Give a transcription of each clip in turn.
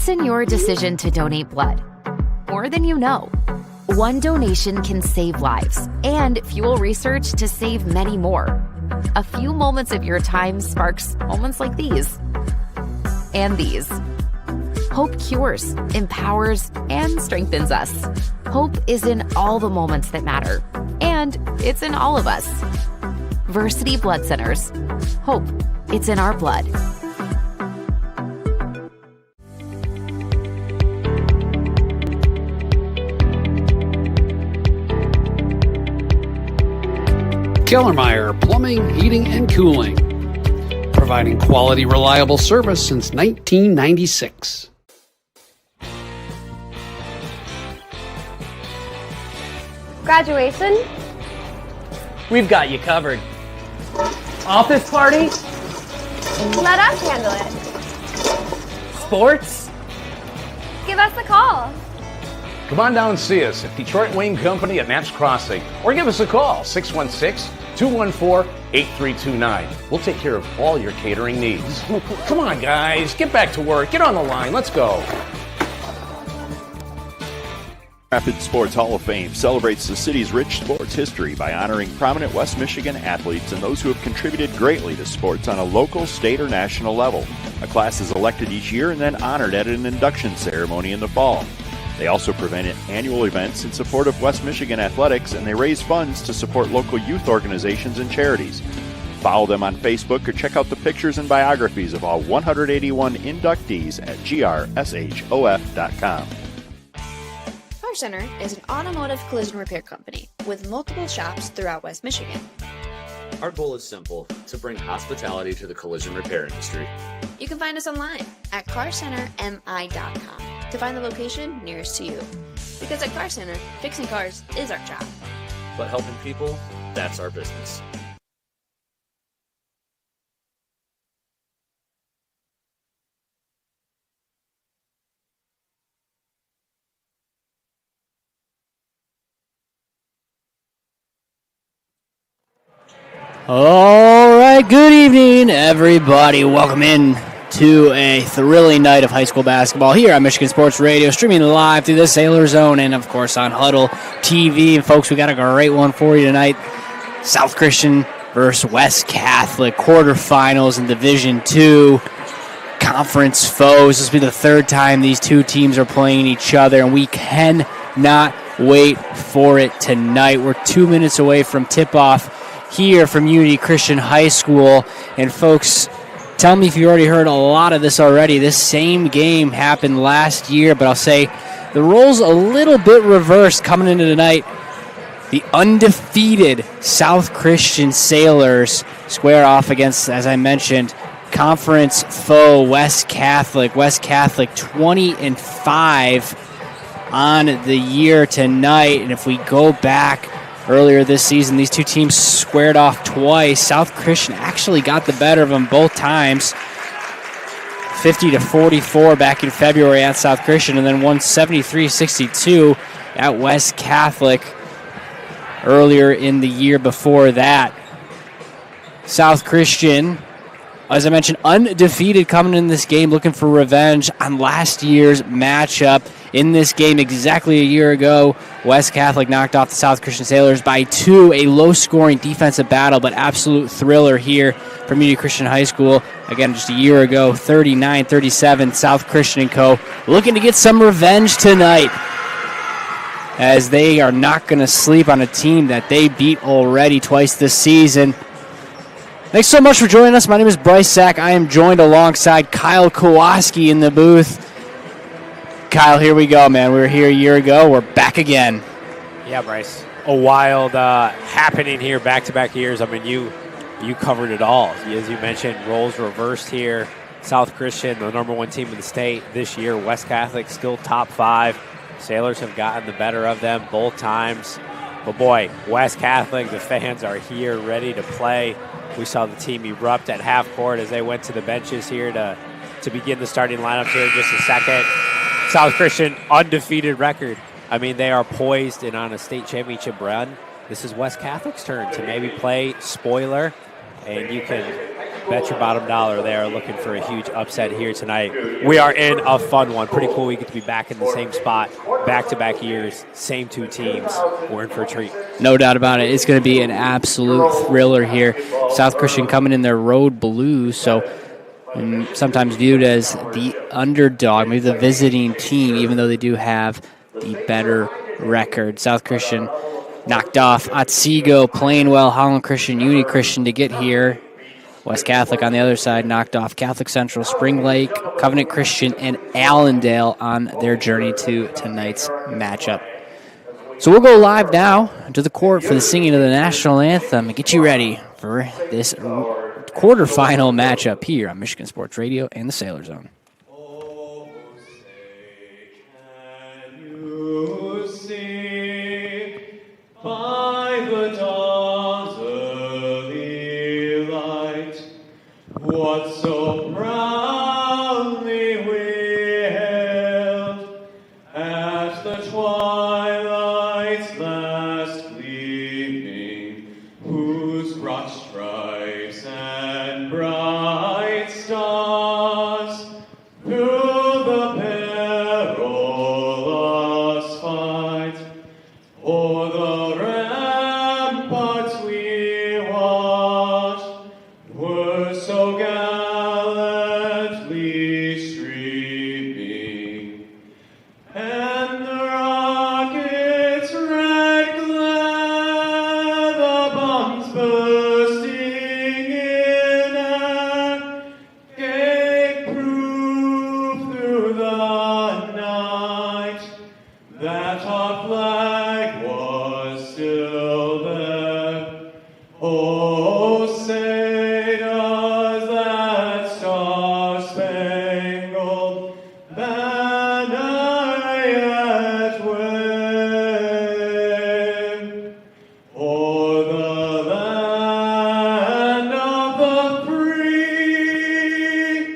What's in your decision to donate blood? More than you know. One donation can save lives and fuel research to save many more. A few moments of your time sparks moments like these. And these. Hope cures, empowers, and strengthens us. Hope is in all the moments that matter. And it's in all of us. Versity Blood Centers. Hope. It's in our blood. Kellermeyer Plumbing, Heating, and Cooling. Providing quality, reliable service since 1996. Graduation? We've got you covered. Office party? Let us handle it. Sports? Give us a call. Come on down and see us at Detroit Wayne Company at Knapp's Crossing, or give us a call, 616-214-8329. We'll take care of all your catering needs. Come on, guys, get back to work. Get on the line. Let's go. Rapid Sports Hall of Fame celebrates the city's rich sports history by honoring prominent West Michigan athletes and those who have contributed greatly to sports on a local, state, or national level. A class is elected each year and then honored at an induction ceremony in the fall. They also prevent annual events in support of West Michigan athletics, and they raise funds to support local youth organizations and charities. Follow them on Facebook or check out the pictures and biographies of all 181 inductees at grshof.com. Car Center is an automotive collision repair company with multiple shops throughout West Michigan. Our goal is simple, to bring hospitality to the collision repair industry. You can find us online at carcentermi.com to find the location nearest to you. Because at Car Center, fixing cars is our job. But helping people, that's our business. All right, good evening, everybody. Welcome in to a thrilling night of high school basketball here on Michigan Sports Radio, streaming live through the Sailor Zone and, of course, on Huddle TV. And, folks, we got a great one for you tonight. South Christian versus West Catholic, quarterfinals in Division II, conference foes. This will be the third time these two teams are playing each other, and we cannot wait for it tonight. We're 2 minutes away from tip-off here from Unity Christian High School. And folks, tell me if you already heard a lot of this already. This same game happened last year, but I'll say the roles a little bit reversed coming into tonight. The undefeated South Christian Sailors square off against, as I mentioned, conference foe West Catholic. West Catholic 20-5 on the year tonight. And if we go back earlier this season, these two teams squared off twice. South Christian actually got the better of them both times, 50-44 back in February at South Christian, and then won 73-62 at West Catholic earlier in the year before that. South Christian, as I mentioned, undefeated coming in this game, looking for revenge on last year's matchup. In this game exactly a year ago, West Catholic knocked off the South Christian Sailors by 2, a low-scoring defensive battle, but absolute thriller here from Unity Christian High School. Again, just a year ago, 39-37, South Christian & Co. looking to get some revenge tonight, as they are not going to sleep on a team that they beat already twice this season. Thanks so much for joining us. My name is Bryce Sack. I am joined alongside Kyle Kowalski in the booth. Kyle, here we go, man. We were here a year ago. We're back again. Yeah, Bryce. A wild happening here, back-to-back years. I mean, you covered it all. As you mentioned, roles reversed here. South Christian, the number one team in the state this year. West Catholic still top 5. Sailors have gotten the better of them both times. But, boy, West Catholic, the fans are here ready to play. We saw the team erupt at half court as they went to the benches here to begin the starting lineups here in just a second. South Christian, undefeated record. I mean, they are poised and on a state championship run. This is West Catholic's turn to maybe play spoiler, and you can Bet your bottom dollar they are looking for a huge upset here tonight. We are in a fun one. Pretty cool. We get to be back in the same spot, back-to-back years, same two teams. We're in for a treat. No doubt about it. It's going to be an absolute thriller here. South Christian coming in their road blues, so sometimes viewed as the underdog, maybe the visiting team, even though they do have the better record. South Christian knocked off Otsego, Plainwell, Holland Christian, Unity Christian to get here. West Catholic on the other side knocked off Catholic Central, Spring Lake, Covenant Christian, and Allendale on their journey to tonight's matchup. So we'll go live now to the court for the singing of the national anthem and get you ready for this quarterfinal matchup here on Michigan Sports Radio and the Sailor Zone. By the dawn's early light, what so proudly we hailed at the twilight's last gleaming, whose broad stripes and bright stars through the perilous fight o'er the ramparts we watched were so gallantly streaming, and the rocket's red glare, the bombs bursting in air, gave proof through the night that our flag was still there. Oh, say does that star-spangled banner yet wave o'er the land of the free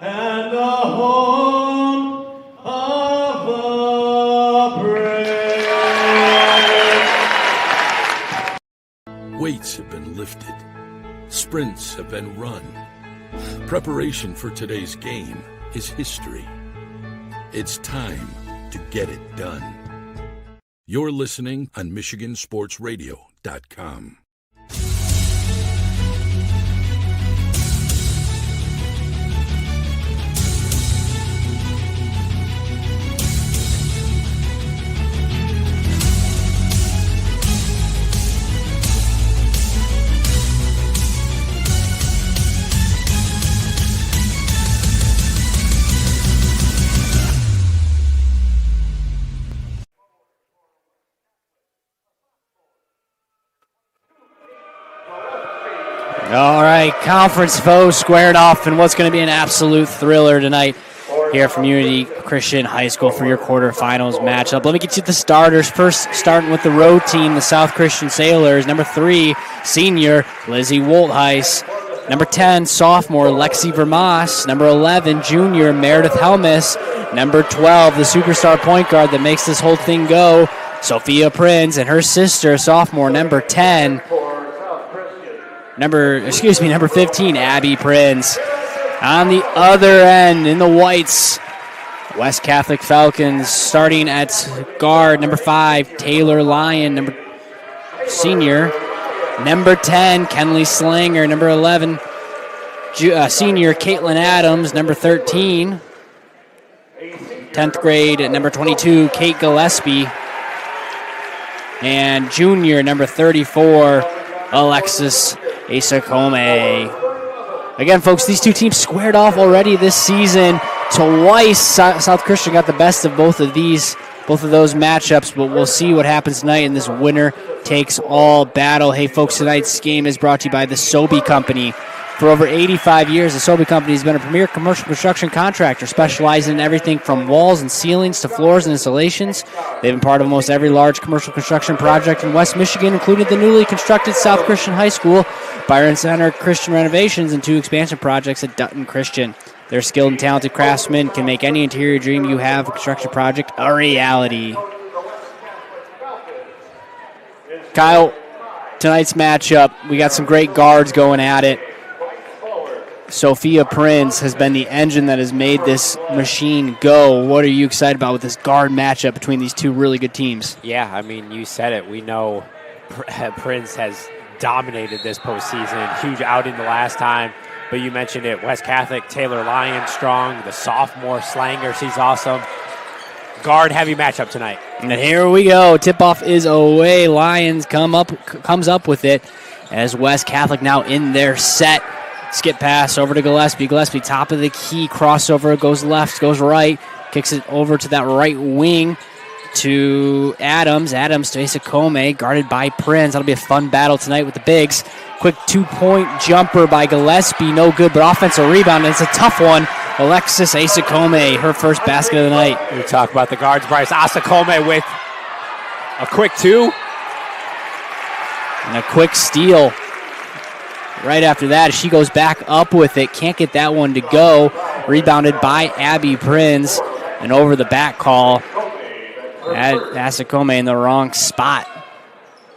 and the home of the brave. Weights have been lifted. Sprints have been run. Preparation for today's game is history. It's time to get it done. You're listening on MichiganSportsRadio.com. All right, conference foes squared off in what's going to be an absolute thriller tonight here from Unity Christian High School for your quarterfinals matchup. Let me get you the starters. First, starting with the road team, the South Christian Sailors. Number 3, senior Lizzie Woltheis. Number 10, sophomore Lexi Vermas. Number 11, junior Meredith Helmus. Number 12, the superstar point guard that makes this whole thing go, Sophia Prinz, and her sister, sophomore, number 10. Number 15, Abby Prinz. On the other end, in the whites, West Catholic Falcons, starting at guard, number 5, Taylor Lyon, senior. Number 10, Kenley Slanger. Number 11, senior Caitlin Adams. Number 13, 10th grade, number 22, Kate Gillespie. And junior, number 34, Alexis Asakome. Again, folks, these two teams squared off already this season. Twice South Christian got the best of both of those matchups, but we'll see what happens tonight in this winner-takes-all battle. Hey, folks, tonight's game is brought to you by the Sobey Company. For over 85 years, the Sobey Company has been a premier commercial construction contractor specializing in everything from walls and ceilings to floors and installations. They've been part of almost every large commercial construction project in West Michigan, including the newly constructed South Christian High School, Byron Center Christian renovations, and 2 expansion projects at Dutton Christian. Their skilled and talented craftsmen can make any interior dream you have a construction project a reality. Kyle, tonight's matchup, we got some great guards going at it. Sophia Prinz has been the engine that has made this machine go. What are you excited about with this guard matchup between these two really good teams? Yeah, I mean, you said it. We know Prinz has dominated this postseason. Huge outing the last time. But you mentioned it, West Catholic, Taylor Lyon strong, the sophomore Slanger, she's awesome. Guard-heavy matchup tonight. And here we go. Tip-off is away. Lions comes up with it as West Catholic now in their set. Skip pass over to Gillespie. Gillespie, top of the key, crossover, goes left, goes right, kicks it over to that right wing to Adams. Adams to Isakome, guarded by Prinz. That'll be a fun battle tonight with the bigs. Quick 2-point jumper by Gillespie, no good, but offensive rebound, and it's a tough one. Alexis Isakome, her first basket of the night. We talk about the guards, Bryce. Isakome with a quick 2. And a quick steal. Right after that, she goes back up with it. Can't get that one to go. Rebounded by Abby Prinz. And over the back call. Asakome in the wrong spot.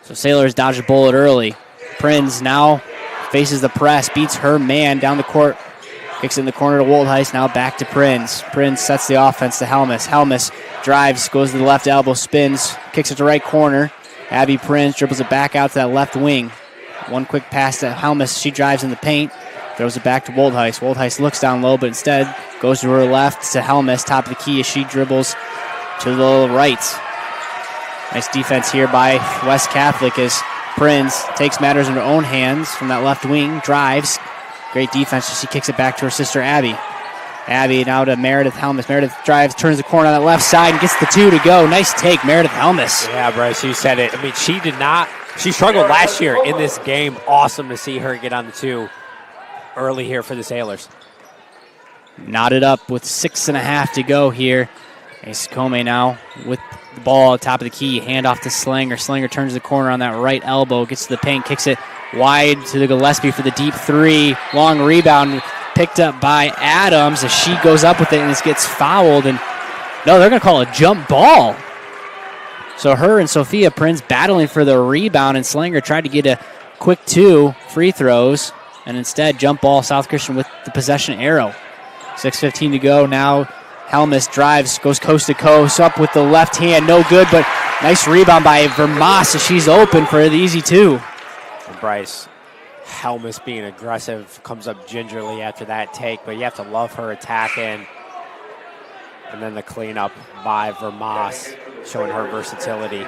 So Sailors dodge a bullet early. Prinz now faces the press. Beats her man down the court. Kicks in the corner to Woldheist. Now back to Prinz. Prinz sets the offense to Helmus. Helmus drives, goes to the left elbow, spins. Kicks it to right corner. Abby Prinz dribbles it back out to that left wing. One quick pass to Helmus. She drives in the paint. Throws it back to Woldheist. Woldheist looks down low, but instead goes to her left to Helmus. Top of the key as she dribbles to the right. Nice defense here by West Catholic as Prinz takes matters in her own hands from that left wing. Drives. Great defense as she kicks it back to her sister Abby. Abby now to Meredith Helmus. Meredith drives, turns the corner on that left side and gets the 2 to go. Nice take, Meredith Helmus. Yeah, Bryce, you said it. I mean, she struggled last year in this game. Awesome to see her get on the 2 early here for the Sailors. Knotted up with 6.5 to go here. Isakome now with the ball at top of the key. Hand off to Slanger. Slanger turns the corner on that right elbow. Gets to the paint. Kicks it wide to the Gillespie for the deep 3. Long rebound picked up by Adams as she goes up with it and it gets fouled. And no, they're going to call a jump ball. So her and Sophia Prinz battling for the rebound, and Slanger tried to get a quick 2 free throws, and instead jump ball South Christian with the possession arrow. 6:15 to go now. Helmus drives, goes coast to coast, up with the left hand, no good, but nice rebound by Vermas as she's open for the easy 2. And Bryce, Helmus being aggressive, comes up gingerly after that take, but you have to love her attacking. And then the cleanup by Vermas, showing her versatility.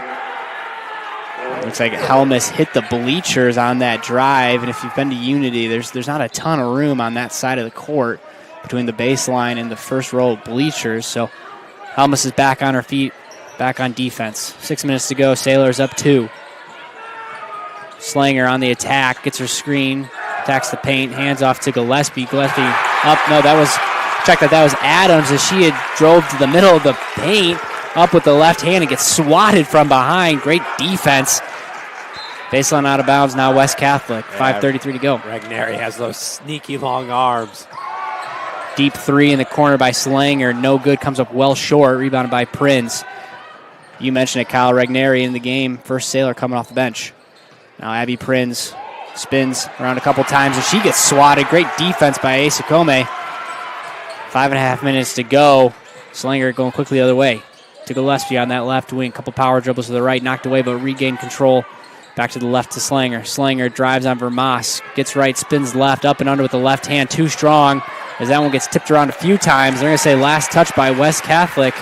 Looks like Helmus hit the bleachers on that drive, and if you've been to Unity, there's not a ton of room on that side of the court between the baseline and the first row of bleachers. So Helmus is back on her feet, back on defense. 6 minutes to go, Sailors up 2. Slanger on the attack, gets her screen, attacks the paint, hands off to Gillespie. Gillespie up, no, that was Adams as she had drove to the middle of the paint, up with the left hand and gets swatted from behind. Great defense. Baseline out of bounds now, West Catholic. 5:33 to go. Regneri has those sneaky long arms. Deep 3 in the corner by Slanger. No good, comes up well short. Rebounded by Prinz. You mentioned it, Kyle. Regneri in the game. First Sailor coming off the bench. Now Abby Prinz spins around a couple times and she gets swatted. Great defense by Isakome. 5.5 minutes to go. Slanger going quickly the other way. To Gillespie on that left wing. Couple power dribbles to the right. Knocked away, but regained control. Back to the left to Slanger. Slanger drives on Vermas. Gets right, spins left, up and under with the left hand. Too strong as that one gets tipped around a few times. They're going to say last touch by West Catholic.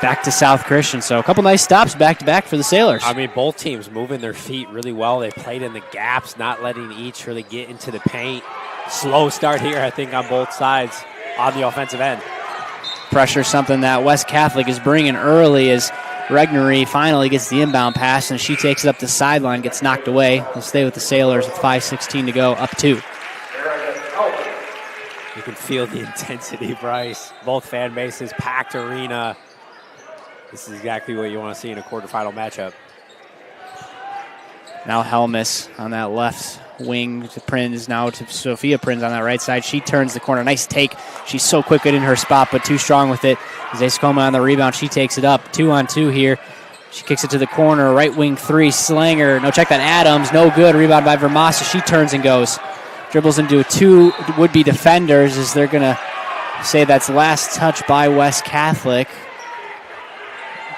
Back to South Christian. So a couple nice stops back-to-back for the Sailors. I mean, both teams moving their feet really well. They played in the gaps, not letting each really get into the paint. Slow start here, I think, on both sides on the offensive end. Pressure, something that West Catholic is bringing early as Regneri finally gets the inbound pass, and she takes it up the sideline, gets knocked away. They'll stay with the Sailors with 5:16 to go, up 2. You can feel the intensity, Bryce. Both fan bases, packed arena. This is exactly what you want to see in a quarterfinal matchup. Now Helmus on that left wing to Prinz, now to Sophia Prinz on that right side. She turns the corner. Nice take. She's so quick in her spot, but too strong with it. As Isakome on the rebound, she takes it up. 2-on-2 here. She kicks it to the corner. Right wing 3. Slanger. No, check that. Adams. No good. Rebound by Vermas. She turns and goes. dribbles into two would-be defenders as they're going to say that's last touch by West Catholic.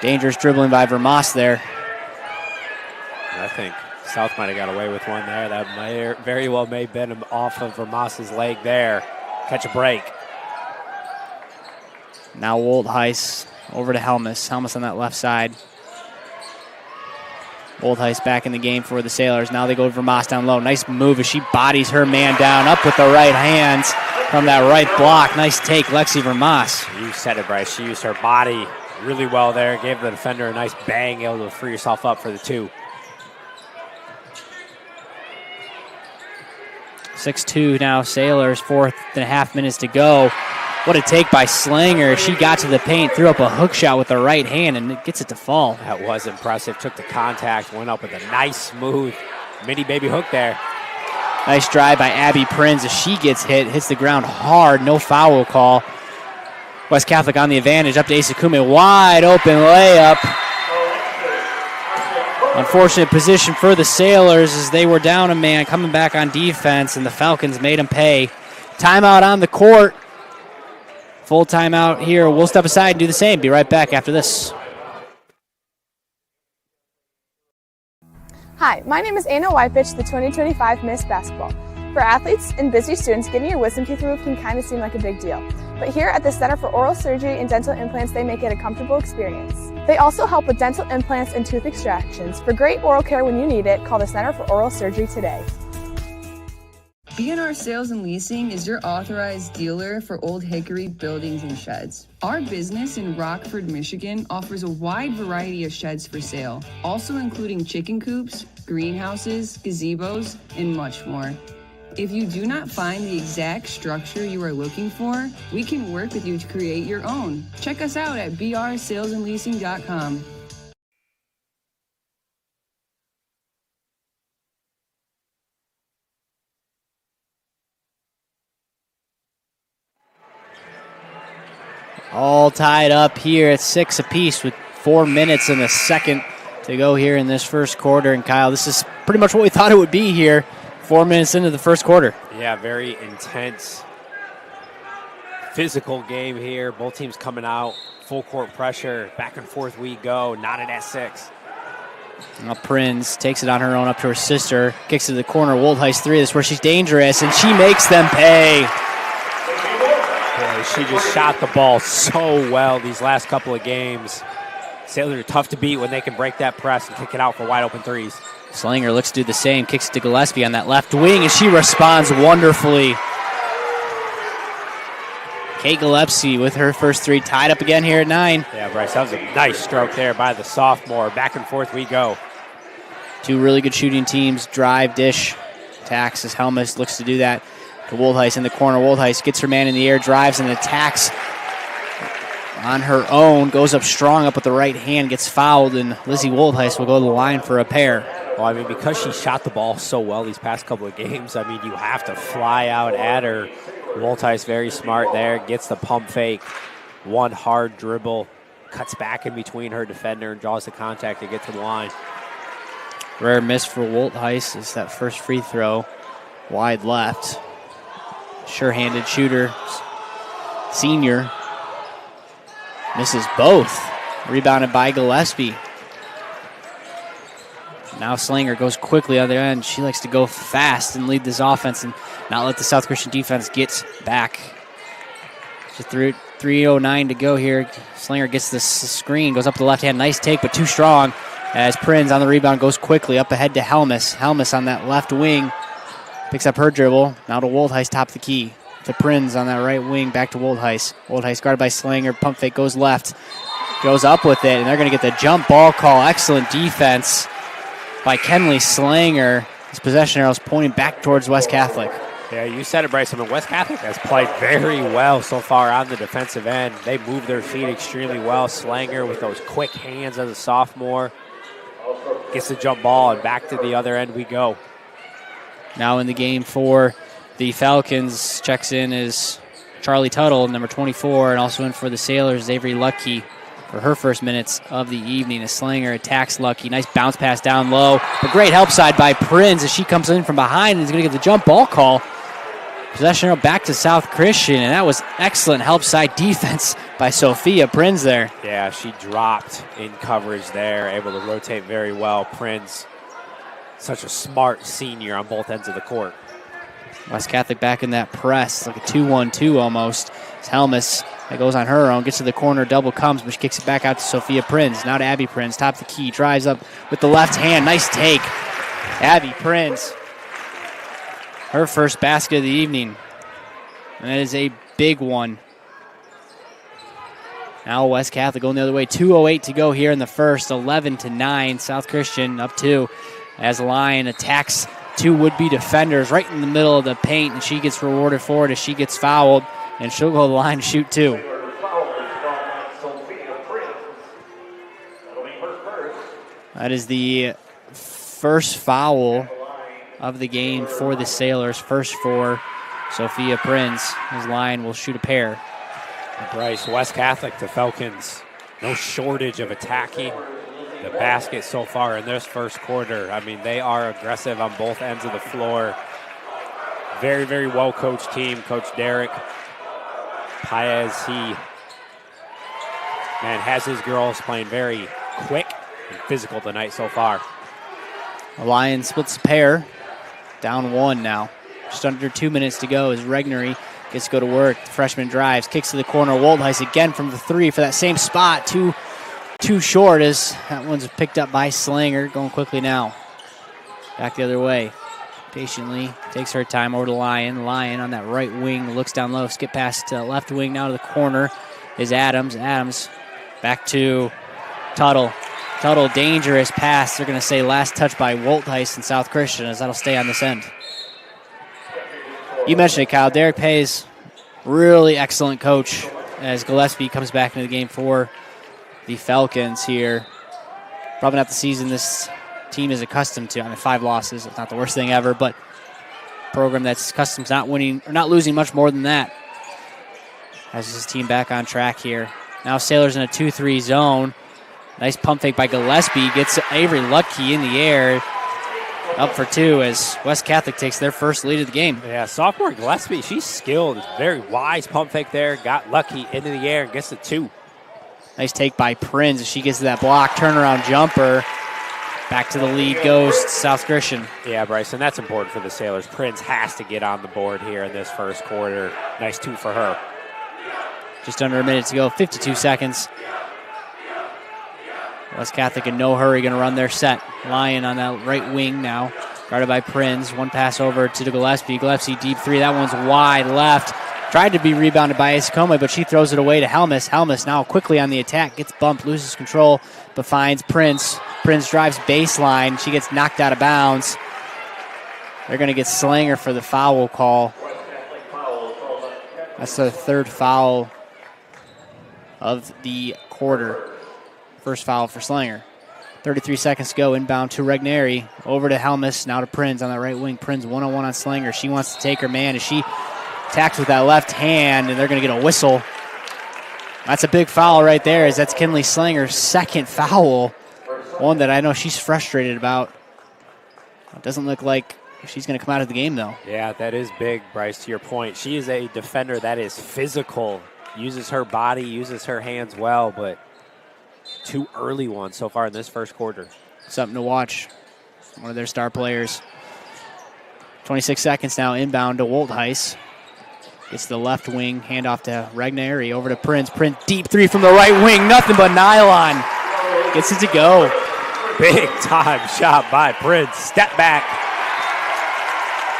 Dangerous dribbling by Vermas there. I think South might have got away with one there. That might very well may have been off of Vermas's leg there. Catch a break. Now Woldheis over to Helmus. Helmus on that left side. Woldheis back in the game for the Sailors. Now they go to Vermas down low. Nice move as she bodies her man down. Up with the right hands from that right block. Nice take, Lexi Vermas. You said it, Bryce. She used her body really well there. Gave the defender a nice bang, able to free herself up for the 2. 6-2 now, Sailors, 4.5 minutes to go. What a take by Slanger. She got to the paint, threw up a hook shot with the right hand, and it gets it to fall. That was impressive. Took the contact, went up with a nice, smooth mini baby hook there. Nice drive by Abby Prinz as she gets hits the ground hard. No foul call. West Catholic on the advantage. Up to Isakume. Wide open layup. Unfortunate position for the Sailors as they were down a man coming back on defense, and the Falcons made them pay. Timeout on the court. Full timeout here. We'll step aside and do the same. Be right back after this. Hi, my name is Anna Wypich, the 2025 Miss Basketball. For athletes and busy students, getting your wisdom teeth removed can kind of seem like a big deal. But here at the Center for Oral Surgery and Dental Implants, they make it a comfortable experience. They also help with dental implants and tooth extractions. For great oral care when you need it, call the Center for Oral Surgery today. B&R Sales and Leasing is your authorized dealer for Old Hickory buildings and sheds. Our business in Rockford, Michigan offers a wide variety of sheds for sale, also including chicken coops, greenhouses, gazebos, and much more. If you do not find the exact structure you are looking for, we can work with you to create your own. Check us out at brsalesandleasing.com. All tied up here at 6 apiece with 4 minutes in the second to go here in this first quarter. And Kyle, this is pretty much what we thought it would be here 4 minutes into the first quarter. Yeah, very intense, physical game here. Both teams coming out, full court pressure, back and forth we go, knotted at 6. Now Prinz takes it on her own up to her sister, kicks it to the corner. Woldheis 3, this is where she's dangerous, and she makes them pay. Boy, she just shot the ball so well these last couple of games. Sailors are tough to beat when they can break that press and kick it out for wide open threes. Slanger looks to do the same, kicks it to Gillespie on that left wing, and she responds wonderfully. Kate Gillespie with her first 3, tied up again here at 9. Yeah, Bryce, that was a nice stroke there by the sophomore. Back and forth we go. 2 really good shooting teams, drive, dish, attacks as Helmus looks to do that to Woldheis in the corner. Woldheis gets her man in the air, drives and attacks on her own, goes up strong up with the right hand, gets fouled, and Lizzie Woldheis will go to the line for a pair. Well, I mean, because she shot the ball so well these past couple of games, I mean, you have to fly out at her. Woldheis very smart there, gets the pump fake, one hard dribble, cuts back in between her defender and draws the contact to get to the line. Rare miss for Woldheis is that first free throw, wide left. Sure-handed shooter, senior, misses both. Rebounded by Gillespie. Now Slanger goes quickly on the end. She likes to go fast and lead this offense and not let the South Christian defense get back. Just 3:09 to go here. Slanger gets the screen, goes up the left hand. Nice take, but too strong as Prinz on the rebound goes quickly up ahead to Helmus. Helmus on that left wing picks up her dribble. Now to Woldheis, top the key. To Prinz on that right wing, back to Woldheis. Woldheis guarded by Slanger. Pump fake goes left. Goes up with it, and they're going to get the jump ball call. Excellent defense by Kenley Slanger. His possession arrows pointing back towards West Catholic. Yeah, you said it, Bryce. I mean, West Catholic has played very well so far on the defensive end. They move their feet extremely well. Slanger with those quick hands as a sophomore gets the jump ball, and back to the other end we go. Now in the game for the Falcons, checks in is Charlie Tuttle, number 24, and also in for the Sailors, Avery Lucky for her first minutes of the evening. A Slanger attacks Lucky. Nice bounce pass down low. But great help side by Prinz as she comes in from behind and is going to get the jump ball call. Possession back to South Christian, and that was excellent help side defense by Sophia Prinz there. Yeah, she dropped in coverage there, able to rotate very well. Prinz, such a smart senior on both ends of the court. West Catholic back in that press, like a 2-1-2 almost. It's Helmus that goes on her own, gets to the corner, double comes, but she kicks it back out to Sophia Prinz. Now to Abby Prinz, top of the key, drives up with the left hand. Nice take. Abby Prinz. Her first basket of the evening. And that is a big one. Now West Catholic going the other way. 2:08 to go here in the first. 11-9. South Christian up 2 as Lyon attacks 2 would-be defenders right in the middle of the paint, and she gets rewarded for it as she gets fouled, and she'll go to the line to shoot 2. That is the first foul of the game for the Sailors. First for Sophia Prinz. His line will shoot a pair. Bryce, West Catholic to Falcons. No shortage of attacking the basket so far in this first quarter. I mean, they are aggressive on both ends of the floor. Very, very well-coached team. Coach Derek Paez, he has his girls playing very quick and physical tonight so far. The Lions splits the pair. Down 1 now. Just under 2 minutes to go as Regnery gets to go to work. The freshman drives, kicks to the corner. Woldheis again from the 3 for that same spot. Too short as that one's picked up by Slanger. Going quickly now. Back the other way. Patiently takes her time over to Lyon. Lyon on that right wing looks down low. Skip past left wing now to the corner is Adams. Adams back to Tuttle. Tuttle, dangerous pass. They're going to say last touch by Woldheis and South Christian as that'll stay on this end. You mentioned it, Kyle. Derek Paez, really excellent coach as Gillespie comes back into the game for the Falcons here. Probably not the season this team is accustomed to. I mean, 5 losses. It's not the worst thing ever, but a program that's accustomed to not winning or not losing much more than that. Has his team back on track here. Now Sailors in a 2-3 zone. Nice pump fake by Gillespie. Gets Avery Lucky in the air. Up for 2 as West Catholic takes their first lead of the game. Yeah, sophomore Gillespie, she's skilled. Very wise pump fake there. Got Lucky into the air and gets the 2. Nice take by Prinz as she gets to that block. Turnaround jumper. Back to the lead goes South Christian. Yeah, Bryce, and that's important for the Sailors. Prinz has to get on the board here in this first quarter. Nice 2 for her. Just under a minute to go, 52 seconds. West Catholic in no hurry, going to run their set. Lyon on that right wing now, guarded by Prinz. One pass over to Gillespie. Gillespie deep 3. That one's wide left. Tried to be rebounded by Iscombe, but she throws it away to Helmus. Helmus now quickly on the attack. Gets bumped, loses control, but finds Prinz. Prinz drives baseline. She gets knocked out of bounds. They're going to get Slanger for the foul call. That's the 3rd foul of the quarter. First foul for Slanger. 33 seconds to go. Inbound to Regnery. Over to Helmus. Now to Prinz on that right wing. Prinz 1-on-1 on Slanger. She wants to take her man as she attacks with that left hand, and they're going to get a whistle. That's a big foul right there, as that's Kinley Slanger's 2nd foul. One that I know she's frustrated about. It doesn't look like she's going to come out of the game, though. Yeah, that is big, Bryce, to your point. She is a defender that is physical, uses her body, uses her hands well, but 2 early ones so far in this first quarter. Something to watch. One of their star players. 26 seconds now, inbound to Woldheis. Gets the left wing, handoff to Regnery, over to Prinz. Prinz deep 3 from the right wing, nothing but nylon. Gets it to go. Big time shot by Prinz. Step back.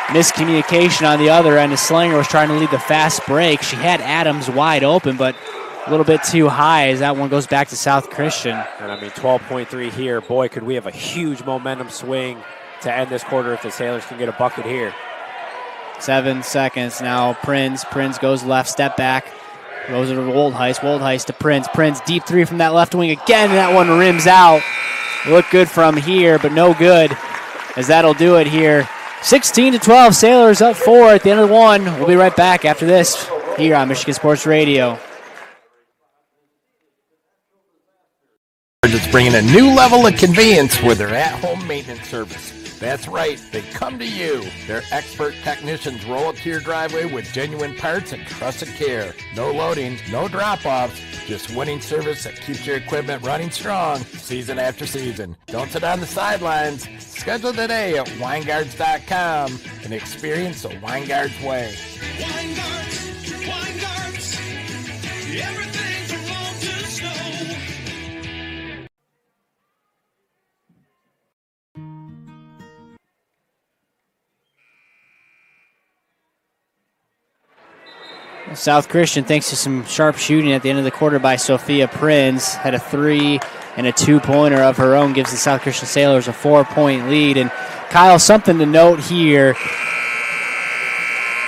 Miscommunication on the other end as Slanger was trying to lead the fast break. She had Adams wide open, but a little bit too high as that one goes back to South Christian. And I mean, 12.3 here. Boy, could we have a huge momentum swing to end this quarter if the Sailors can get a bucket here. 7 seconds now. Prinz goes left, step back. Goes to Woldheis. Woldheis to Prinz. Prinz deep 3 from that left wing again. And that one rims out. Look good from here, but no good as that'll do it here. 16-12. Sailors up 4 at the end of the 1. We'll be right back after this here on Michigan Sports Radio. It's bringing a new level of convenience with their at-home maintenance service. That's right, they come to you. Their expert technicians roll up to your driveway with genuine parts and trusted care. No loading, no drop-offs, just winning service that keeps your equipment running strong season after season. Don't sit on the sidelines. Schedule today at Weingarts.com and experience the Weingarts way. Weingarts, everything from lawn to snow. South Christian, thanks to some sharp shooting at the end of the quarter by Sophia Prinz, had a 3 and a 2-pointer of her own, gives the South Christian Sailors a 4-point lead. And Kyle, something to note here,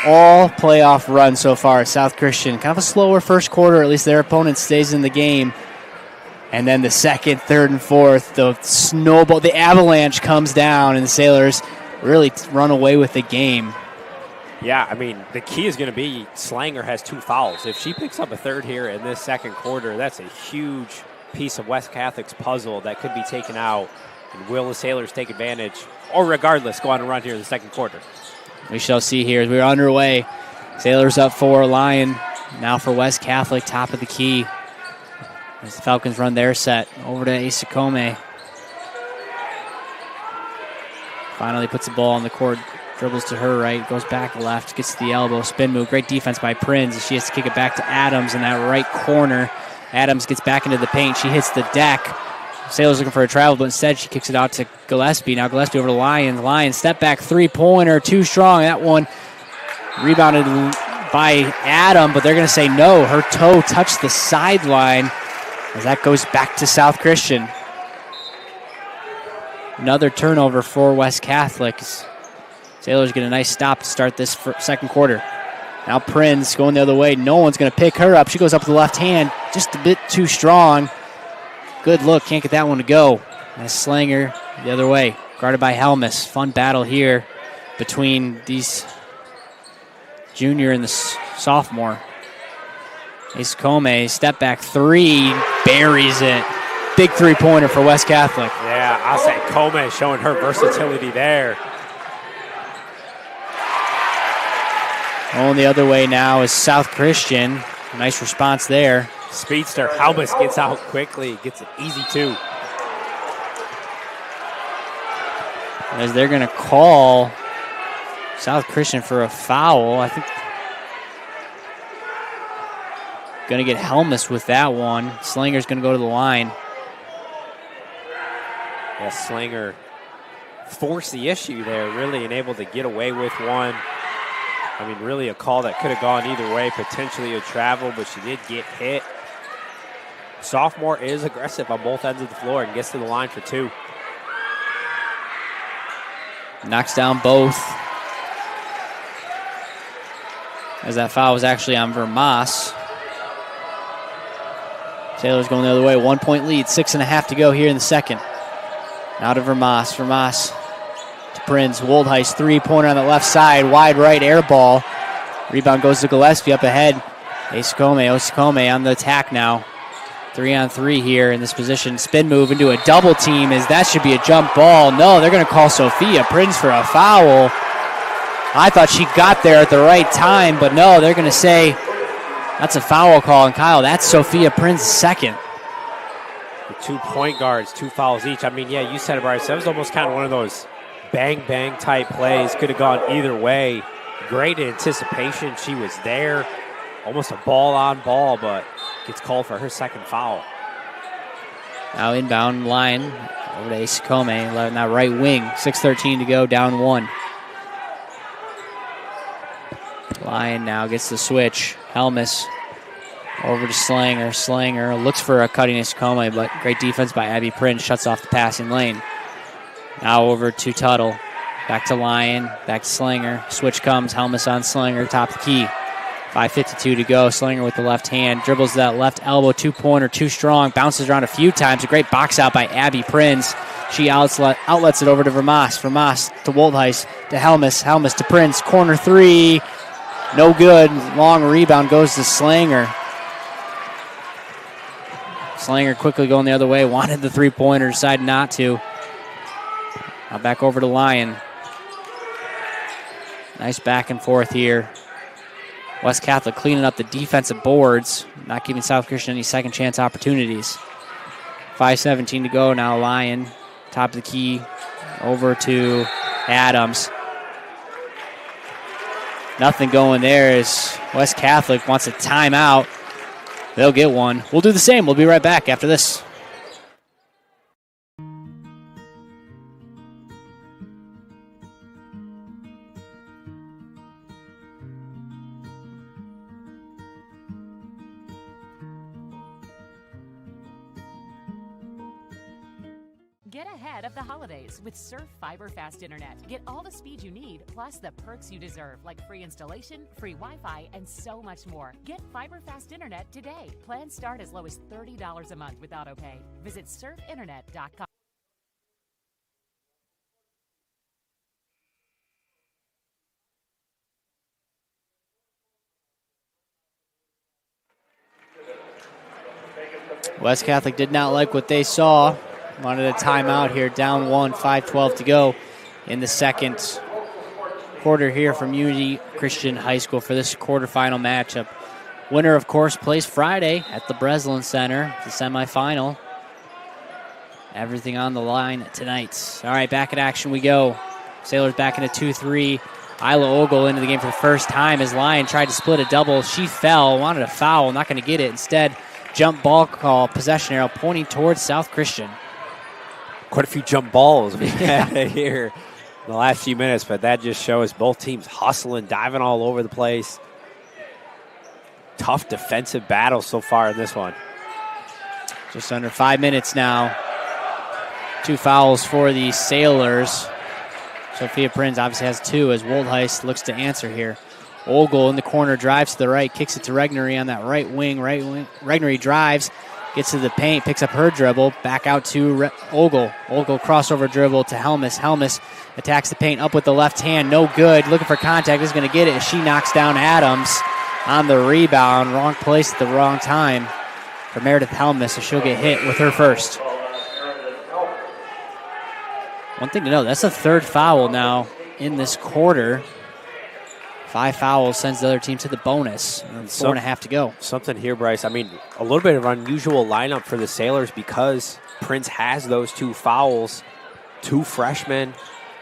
all playoff run so far at South Christian. Kind of a slower first quarter, at least their opponent stays in the game. And then the second, third, and fourth, the snowball, the avalanche comes down, and the Sailors really run away with the game. Yeah, I mean, the key is going to be Slanger has 2 fouls. If she picks up a third here in this second quarter, that's a huge piece of West Catholic's puzzle that could be taken out. And will the Sailors take advantage, or regardless, go on and run here in the second quarter? We shall see here as we're underway. Sailors up 4, Lion now for West Catholic, top of the key. As the Falcons run their set over to Isakome. Finally puts the ball on the court. Dribbles to her right, goes back left, gets to the elbow, spin move. Great defense by Prinz. She has to kick it back to Adams in that right corner. Adams gets back into the paint. She hits the deck. Sailors looking for a travel, but instead she kicks it out to Gillespie. Now Gillespie over to Lions. Lions step back 3-pointer, too strong. That one rebounded by Adam, but they're going to say no. Her toe touched the sideline as that goes back to South Christian. Another turnover for West Catholic. Sailors get a nice stop to start this second quarter. Now Prinz going the other way. No one's going to pick her up. She goes up with the left hand, just a bit too strong. Good look, can't get that one to go. As Slanger the other way, guarded by Helmus. Fun battle here between these junior and the sophomore. Isakome, step back 3, buries it. Big 3-pointer for West Catholic. Yeah, I'll say Kome showing her versatility there. Going the other way now is South Christian. Nice response there. Speedster Halbus gets out quickly, gets an easy 2. As they're going to call South Christian for a foul. I think going to get Helmus with that one. Slinger's going to go to the line. Yeah, Slanger forced the issue there, really, and able to get away with one. I mean, really a call that could have gone either way, potentially a travel, but she did get hit. Sophomore is aggressive on both ends of the floor and gets to the line for 2. Knocks down both. As that foul was actually on Vermas. Sailors going the other way. 1-point lead, 6.5 to go here in the second. Now to Vermas. Vermas to Prinz. Woldheist, 3-pointer on the left side. Wide right, air ball. Rebound goes to Gillespie up ahead. Osakome on the attack now. 3-on-3 here in this position. Spin move into a double team as that should be a jump ball. No, they're going to call Sophia Prinz for a foul. I thought she got there at the right time, but no, they're going to say that's a foul call. And Kyle, that's Sophia Prinz's second. The 2 point guards, 2 fouls each. I mean, yeah, you said it, Bryce. That was almost kind of one of those bang-bang type plays. Could have gone either way. Great anticipation. She was there. Almost a ball-on-ball, but gets called for her second foul. Now inbound line over to Isakome, letting that right wing. 6:13 to go, down 1. Lion now gets the switch. Helmus over to Slanger. Slanger looks for a cutting Isakome, but great defense by Abby Prinz. Shuts off the passing lane. Now over to Tuttle. Back to Lion. Back to Slanger. Switch comes. Helmus on Slanger. Top of the key. 5:52 to go. Slanger with the left hand. Dribbles that left elbow. 2-pointer. Too strong. Bounces around a few times. A great box out by Abby Prinz. She outlets it over to Vermas. Vermas to Woldheist. To Helmus. Helmus to Prinz. Corner 3. No good. Long rebound goes to Slanger. Slanger quickly going the other way. Wanted the 3-pointer. Decided not to. Now back over to Lyon. Nice back and forth here. West Catholic cleaning up the defensive boards, not giving South Christian any second chance opportunities. 5:17 to go now. Lyon, top of the key, over to Adams. Nothing going there as West Catholic wants a timeout. They'll get one. We'll do the same. We'll be right back after this. Get ahead of the holidays with Surf Fiber Fast Internet. Get all the speed you need, plus the perks you deserve, like free installation, free Wi-Fi, and so much more. Get Fiber Fast Internet today. Plans start as low as $30 a month with AutoPay. Visit surfinternet.com. West Catholic did not like what they saw. Wanted a timeout here, down 1, 5:12 to go in the second quarter here from Unity Christian High School for this quarterfinal matchup. Winner, of course, plays Friday at the Breslin Center, the semifinal. Everything on the line tonight. All right, back in action we go. Sailors back in a 2-3. Isla Ogle into the game for the first time as Lyon tried to split a double. She fell, wanted a foul, not going to get it. Instead, jump ball call, possession arrow pointing towards South Christian. Quite a few jump balls we had here in the last few minutes, but that just shows both teams hustling, diving all over the place. Tough defensive battle so far in this one. Just under 5 minutes now. 2 fouls for the Sailors. Sophia Prinz obviously has 2 as Woldheist looks to answer here. Ogle in the corner, drives to the right, kicks it to Regnery on that right wing. Regnery drives, gets to the paint, picks up her dribble, back out to Ogle. Ogle crossover dribble to Helmus. Helmus attacks the paint up with the left hand, no good. Looking for contact, is going to get it as she knocks down Adams on the rebound. Wrong place at the wrong time for Meredith Helmus, so she'll get hit with her first. One thing to note, that's the 3rd foul now in this quarter. 5 fouls sends the other team to the bonus. 4.5 to go. Something here, Bryce. I mean, a little bit of an unusual lineup for the Sailors because Prince has those 2 fouls. 2 freshmen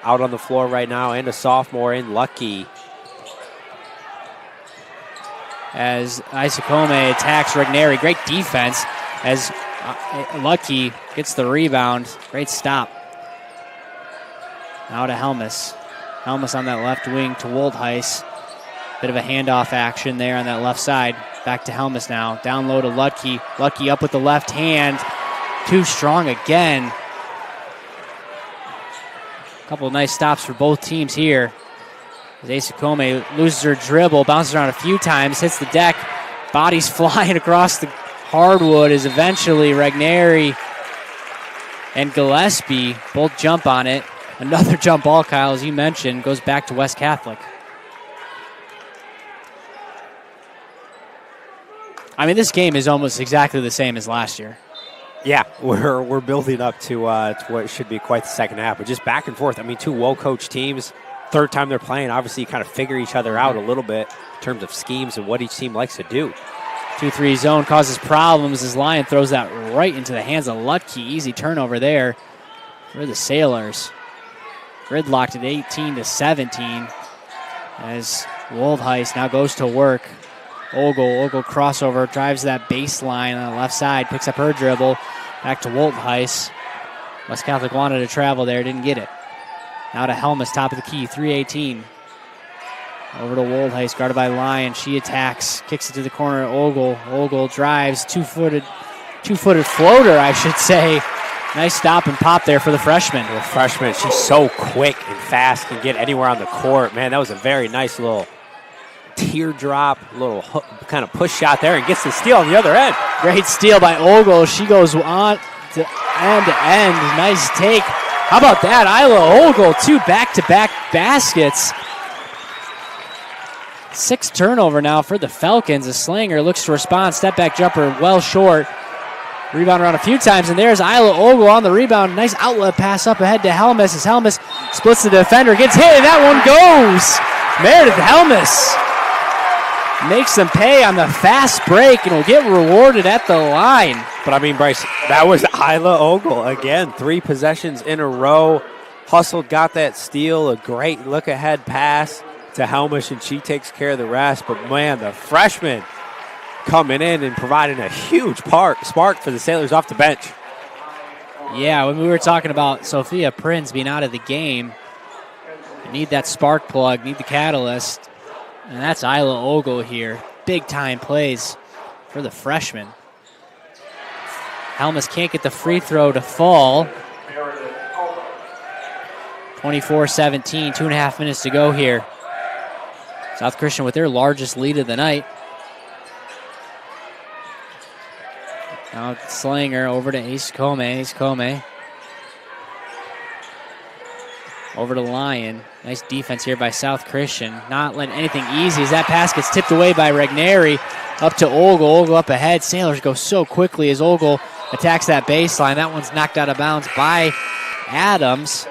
out on the floor right now and a sophomore in Lucky. As Isakome attacks Regneri. Great defense as Lucky gets the rebound. Great stop. Now to Helmus. Helmus on that left wing to Woldheist. Bit of a handoff action there on that left side. Back to Helmus now. Down low to Lucky. Lucky up with the left hand. Too strong again. A couple of nice stops for both teams here. As Isakome loses her dribble, bounces around a few times, hits the deck. Bodies flying across the hardwood as eventually Regneri and Gillespie both jump on it. Another jump ball, Kyle, as you mentioned, goes back to West Catholic. I mean, this game is almost exactly the same as last year. Yeah, we're building up to what should be quite the second half, but just back and forth. I mean, 2 well-coached teams. 3rd time they're playing. Obviously, you kind of figure each other out a little bit in terms of schemes and what each team likes to do. 2-3 zone causes problems as Lyon throws that right into the hands of Lutke. Easy turnover there for the Sailors. Gridlocked at 18-17 as Woldheist now goes to work. Ogle crossover, drives that baseline on the left side, picks up her dribble, back to Woldheist. West Catholic wanted to travel there, didn't get it. Now to Helmus, top of the key, 3:18. Over to Woldheist, guarded by Lyon. She attacks, kicks it to the corner. Ogle drives, two-footed floater, I should say. Nice stop and pop there for the freshman. The freshman, she's so quick and fast, can get anywhere on the court. Man, that was a very nice little teardrop, little kind of push shot there, and gets the steal on the other end. Great steal by Ogle. She goes on to end. Nice take. How about that? Isla Ogle, 2 back-to-back baskets. 6 turnover now for the Falcons. A Slanger looks to respond. Step back jumper well short. Rebound around a few times, and there's Isla Ogle on the rebound. Nice outlet pass up ahead to Helmus as Helmus splits the defender, gets hit, and that one goes. Meredith Helmus makes them pay on the fast break and will get rewarded at the line. But I mean, Bryce, that was Isla Ogle again. 3 possessions in a row. Hustled, got that steal, a great look-ahead pass to Helmuth, and she takes care of the rest. But, man, the freshman coming in and providing a huge spark for the Sailors off the bench. Yeah, when we were talking about Sophia Prinz being out of the game, you need that spark plug, need the catalyst, and that's Isla Ogle here. Big-time plays for the freshman. Helmus can't get the free throw to fall. 24-17, 2.5 minutes to go here. South Christian with their largest lead of the night. Now Slanger over to Ace Come. Ace Come over to Lyon. Nice defense here by South Christian. Not letting anything easy as that pass gets tipped away by Regneri. Up to Ogle. Ogle up ahead. Sailors go so quickly as Ogle attacks that baseline. That one's knocked out of bounds by Adams.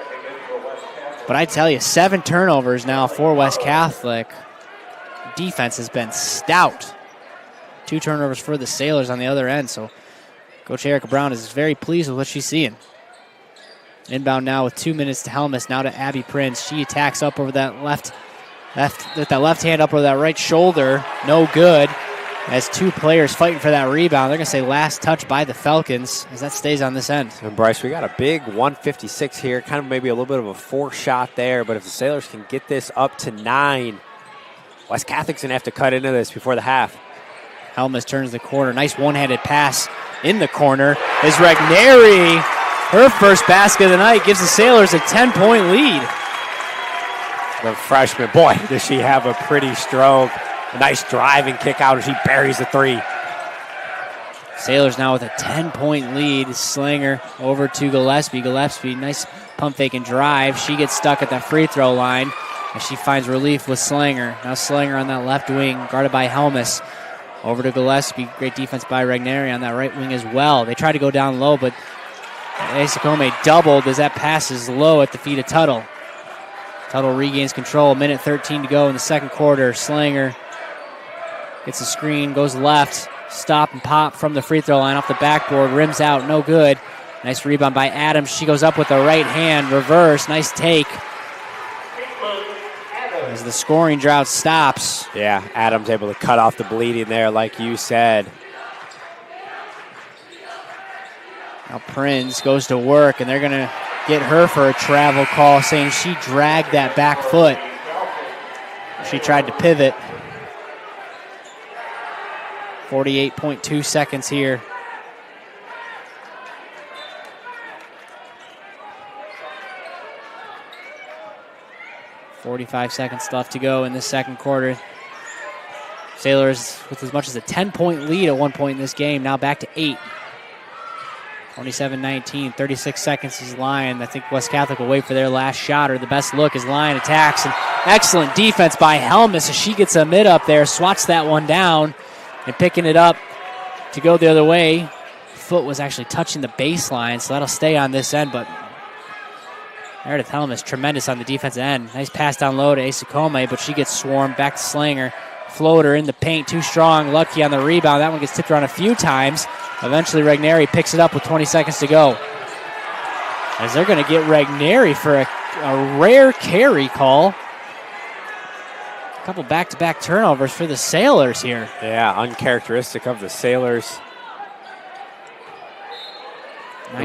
But I tell you, 7 turnovers now for West Catholic. Defense has been stout. 2 turnovers for the Sailors on the other end. So Coach Erica Brown is very pleased with what she's seeing. Inbound now with 2 minutes to Helmus. Now to Abby Prince. She attacks up over that left with that left hand up over that right shoulder. No good. As 2 players fighting for that rebound. They're going to say last touch by the Falcons as that stays on this end. And Bryce, we got a big 156 here. Kind of maybe a little bit of a forced shot there. But if the Sailors can get this up to 9, West Catholic's going to have to cut into this before the half. Helmus turns the corner. Nice one-handed pass in the corner. As Regneri, her first basket of the night, gives the Sailors a 10-point lead. The freshman, boy, does she have a pretty stroke. A nice driving kick out as she buries the 3. Sailors now with a 10-point lead. Slanger over to Gillespie. Gillespie, nice pump fake and drive. She gets stuck at the free throw line as she finds relief with Slanger. Now Slanger on that left wing, guarded by Helmus. Over to Gillespie. Great defense by Regneri on that right wing as well. They try to go down low, but Asakome doubled as that pass is low at the feet of Tuttle. Tuttle regains control. 1:13 to go in the second quarter. Slanger gets a screen, goes left, stop and pop from the free throw line off the backboard, rims out, no good. Nice rebound by Adams. She goes up with the right hand, reverse, nice take. As the scoring drought stops. Yeah, Adams able to cut off the bleeding there, like you said. Now Prinz goes to work, and they're going to get her for a travel call, saying she dragged that back foot. She tried to pivot. 48.2 seconds here. .45 seconds left to go in the second quarter. Sailors with as much as a 10-point lead at one point in this game, now back to 8. 27-19, 36 seconds is Lyon. I think West Catholic will wait for their last shot, or the best look as Lyon attacks. And excellent defense by Helmus as she gets a mid up there, swats that one down, and picking it up to go the other way. Foot was actually touching the baseline, so that'll stay on this end, but Meredith Helmus tremendous on the defensive end. Nice pass down low to Asakome, but she gets swarmed back to Slanger. Floater in the paint, too strong. Lucky on the rebound. That one gets tipped around a few times. Eventually, Regneri picks it up with 20 seconds to go. As they're going to get Regneri for a rare carry call. A couple back-to-back turnovers for the Sailors here. Yeah, uncharacteristic of the Sailors.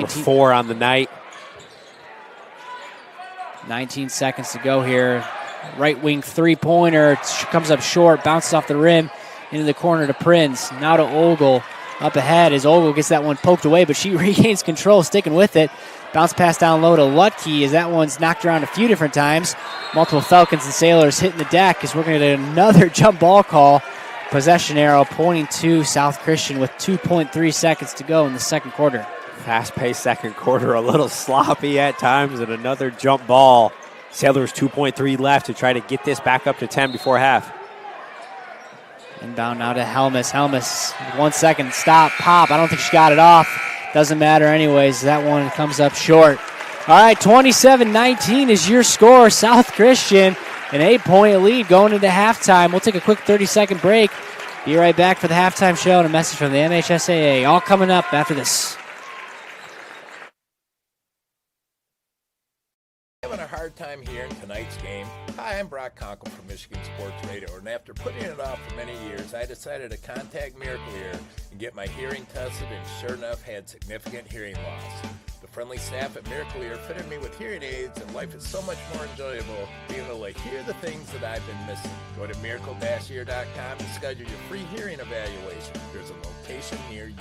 4 on the night. 19 seconds to go here. Right wing three-pointer comes up short, bounces off the rim into the corner to Prinz. Now to Ogle. Up ahead as Ogle gets that one poked away, but she regains control, sticking with it. Bounce pass down low to Lutke as that one's knocked around a few different times. Multiple Falcons and Sailors hitting the deck as we're going to get another jump ball call. Possession arrow pointing to South Christian with 2.3 seconds to go in the second quarter. Fast-paced second quarter, a little sloppy at times, and another jump ball. Sailors 2.3 left to try to get this back up to 10 before half. Inbound now to Helmus. Helmus, 1 second, stop, pop. I don't think she got it off. Doesn't matter anyways. That one comes up short. All right, 27-19 is your score. South Christian, an 8-point lead going into halftime. We'll take a quick 30-second break. Be right back for the halftime show and a message from the MHSAA. All coming up after this. Having a hard time hearing tonight's game? Hi, I'm Brock Conkle from Michigan Sports Radio, and after putting it off for many years, I decided to contact Miracle Ear and get my hearing tested, and sure enough, had significant hearing loss. The friendly staff at Miracle Ear fitted me with hearing aids, and life is so much more enjoyable being able to hear the things that I've been missing. Go to miracle-ear.com to schedule your free hearing evaluation. There's a location near you.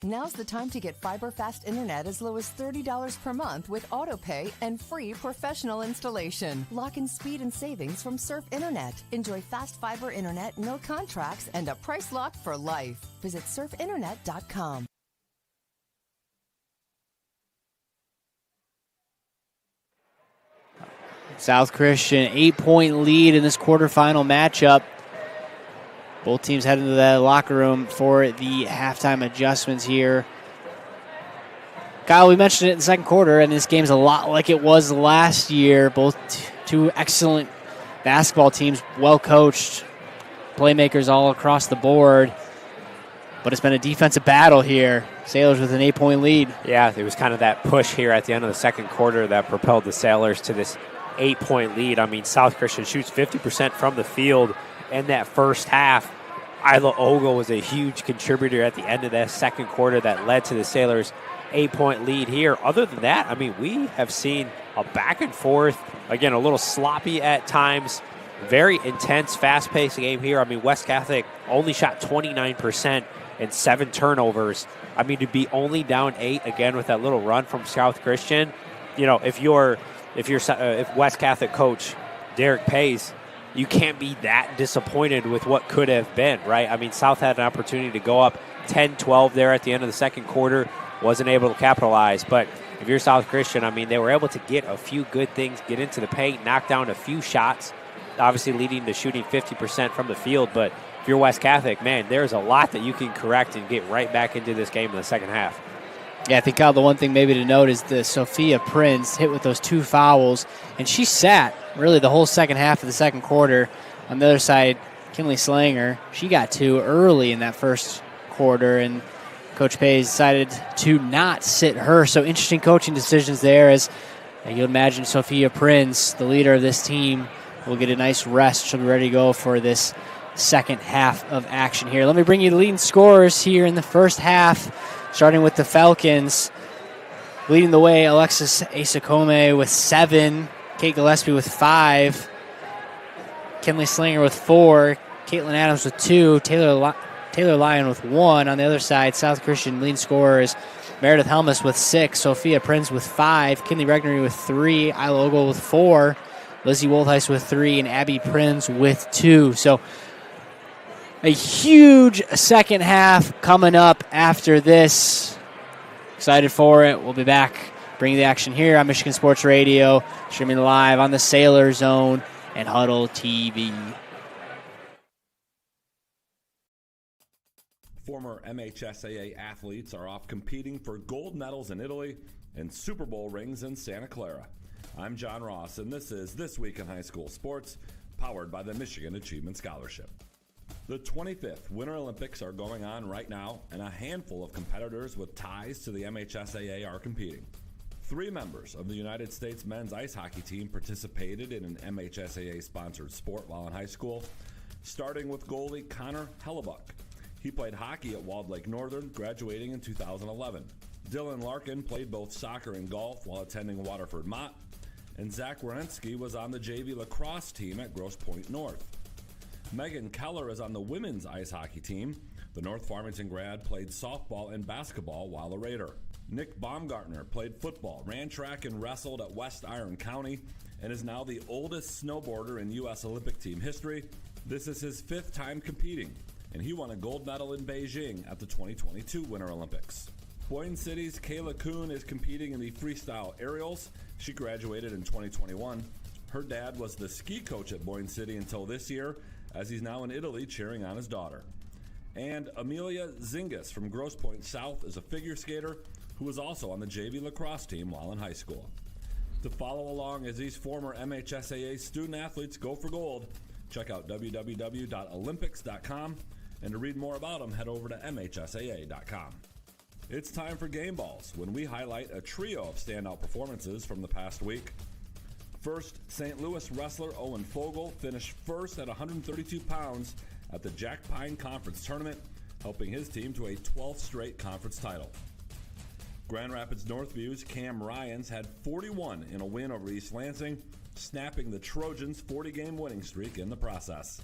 Now's the time to get fiber fast internet as low as $30 per month with autopay and free professional installation. Lock in speed and savings from Surf Internet. Enjoy fast fiber internet, no contracts, and a price lock for life. Visit surfinternet.com. South Christian, 8-point lead in this quarterfinal matchup. Both teams head into the locker room for the halftime adjustments here. Kyle, we mentioned it in the second quarter, and this game's a lot like it was last year. Both two excellent basketball teams, well coached, playmakers all across the board. But it's been a defensive battle here. Sailors with an 8-point lead. Yeah, it was kind of that push here at the end of the second quarter that propelled the Sailors to this 8-point lead. I mean, South Christian shoots 50% from the field in that first half. Isla Ogle was a huge contributor at the end of that second quarter that led to the Sailors' 8-point lead here. Other than that, I mean, we have seen a back and forth, again, a little sloppy at times, very intense, fast-paced game here. I mean, West Catholic only shot 29% and 7 turnovers. I mean, to be only down 8 again with that little run from South Christian, you know, if West Catholic coach Derek Pays, you can't be that disappointed with what could have been, right? I mean, South had an opportunity to go up 10-12 there at the end of the second quarter, wasn't able to capitalize. But if you're South Christian, I mean, they were able to get a few good things, get into the paint, knock down a few shots, obviously leading to shooting 50% from the field. But if you're West Catholic, man, there's a lot that you can correct and get right back into this game in the second half. Yeah, I think, Kyle, the one thing maybe to note is the Sophia Prince hit with those 2 fouls, and she sat really the whole second half of the second quarter. On the other side, Kinley Slanger, she got 2 early in that first quarter, and Coach Pays decided to not sit her. So interesting coaching decisions there, as you'll imagine Sophia Prince, the leader of this team, will get a nice rest. She'll be ready to go for this second half of action here. Let me bring you the leading scorers here in the first half. Starting with the Falcons, leading the way, Alexis Asakome with 7, Kate Gillespie with 5, Kinley Slinger with 4, Caitlin Adams with 2, Taylor Lyon with 1. On the other side, South Christian leading scorers, Meredith Helmus with 6, Sophia Prinz with 5, Kinley Regnery with 3, Isla Ogle with 4, Lizzie Woldheis with 3, and Abby Prinz with 2. So a huge second half coming up after this. Excited for it. We'll be back bringing the action here on Michigan Sports Radio, streaming live on the Sailor Zone and Huddle TV. Former MHSAA athletes are off competing for gold medals in Italy and Super Bowl rings in Santa Clara. I'm John Ross, and this is This Week in High School Sports, powered by the Michigan Achievement Scholarship. The 25th Winter Olympics are going on right now, and a handful of competitors with ties to the MHSAA are competing. 3 members of the United States men's ice hockey team participated in an MHSAA-sponsored sport while in high school, starting with goalie Connor Hellebuck. He played hockey at Walled Lake Northern, graduating in 2011. Dylan Larkin played both soccer and golf while attending Waterford Mott, and Zach Wierenski was on the JV lacrosse team at Grosse Pointe North. Megan Keller is on the women's ice hockey team. The North Farmington grad played softball and basketball while a Raider. Nick Baumgartner played football, ran track and wrestled at West Iron County, and is now the oldest snowboarder in U.S. Olympic team history. This is his 5th time competing, and he won a gold medal in Beijing at the 2022 Winter Olympics. Boyne City's Kayla Kuhn is competing in the freestyle aerials. She graduated in 2021. Her dad was the ski coach at Boyne City until this year, as he's now in Italy cheering on his daughter. And Amelia Zingis from Grosse Pointe South is a figure skater who was also on the JV lacrosse team while in high school. To follow along as these former MHSAA student athletes go for gold, check out www.olympics.com, and to read more about them, head over to MHSAA.com. It's time for Game Balls, when we highlight a trio of standout performances from the past week. First, St. Louis wrestler Owen Fogel finished first at 132 pounds at the Jack Pine Conference Tournament, helping his team to a 12th straight conference title. Grand Rapids Northview's Cam Ryans had 41 in a win over East Lansing, snapping the Trojans' 40-game winning streak in the process.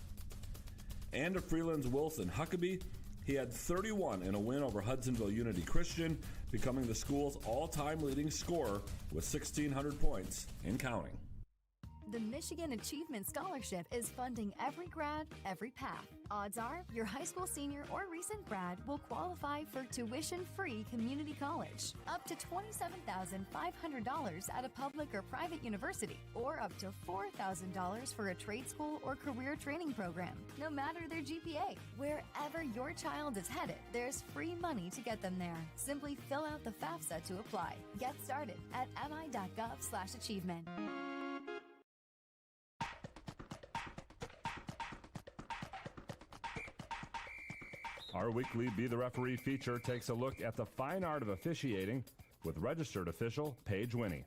And to Freeland's Wilson Huckabee, he had 31 in a win over Hudsonville Unity Christian, becoming the school's all-time leading scorer with 1,600 points and counting. The Michigan Achievement Scholarship is funding every grad, every path. Odds are your high school senior or recent grad will qualify for tuition-free community college, up to $27,500 at a public or private university, or up to $4,000 for a trade school or career training program, no matter their GPA. Wherever your child is headed, there's free money to get them there. Simply fill out the FAFSA to apply. Get started at mi.gov/achievement. Our weekly Be the Referee feature takes a look at the fine art of officiating with registered official Paige Winnie.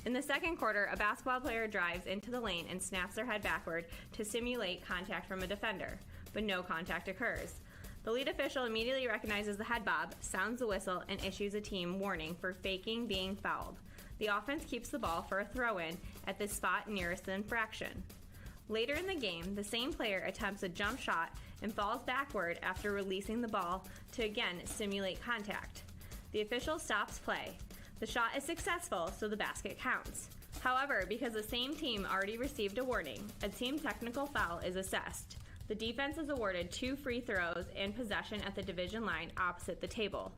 In the second quarter, a basketball player drives into the lane and snaps their head backward to simulate contact from a defender, but no contact occurs. The lead official immediately recognizes the head bob, sounds the whistle, and issues a team warning for faking being fouled. The offense keeps the ball for a throw-in at the spot nearest the infraction. Later in the game, the same player attempts a jump shot and falls backward after releasing the ball to again simulate contact. The official stops play. The shot is successful, so the basket counts. However, because the same team already received a warning, a team technical foul is assessed. The defense is awarded 2 free throws and possession at the division line opposite the table.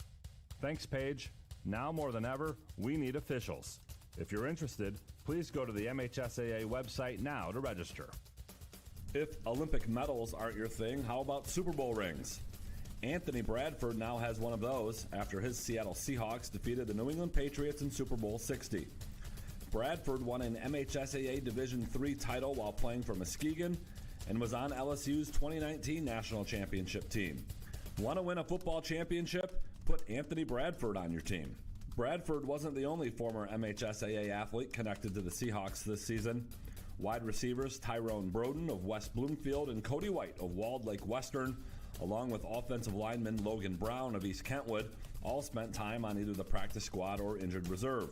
Thanks, Paige. Now more than ever, we need officials. If you're interested, please go to the MHSAA website now to register. If Olympic medals aren't your thing, how about Super Bowl rings? Anthony Bradford now has one of those after his Seattle Seahawks defeated the New England Patriots in Super Bowl 60. Bradford won an MHSAA Division III title while playing for Muskegon and was on LSU's 2019 national championship team. Want to win a football championship? Put Anthony Bradford on your team. Bradford wasn't the only former MHSAA athlete connected to the Seahawks this season. Wide receivers Tyrone Broden of West Bloomfield and Cody White of Walled Lake Western, along with offensive lineman Logan Brown of East Kentwood, all spent time on either the practice squad or injured reserve.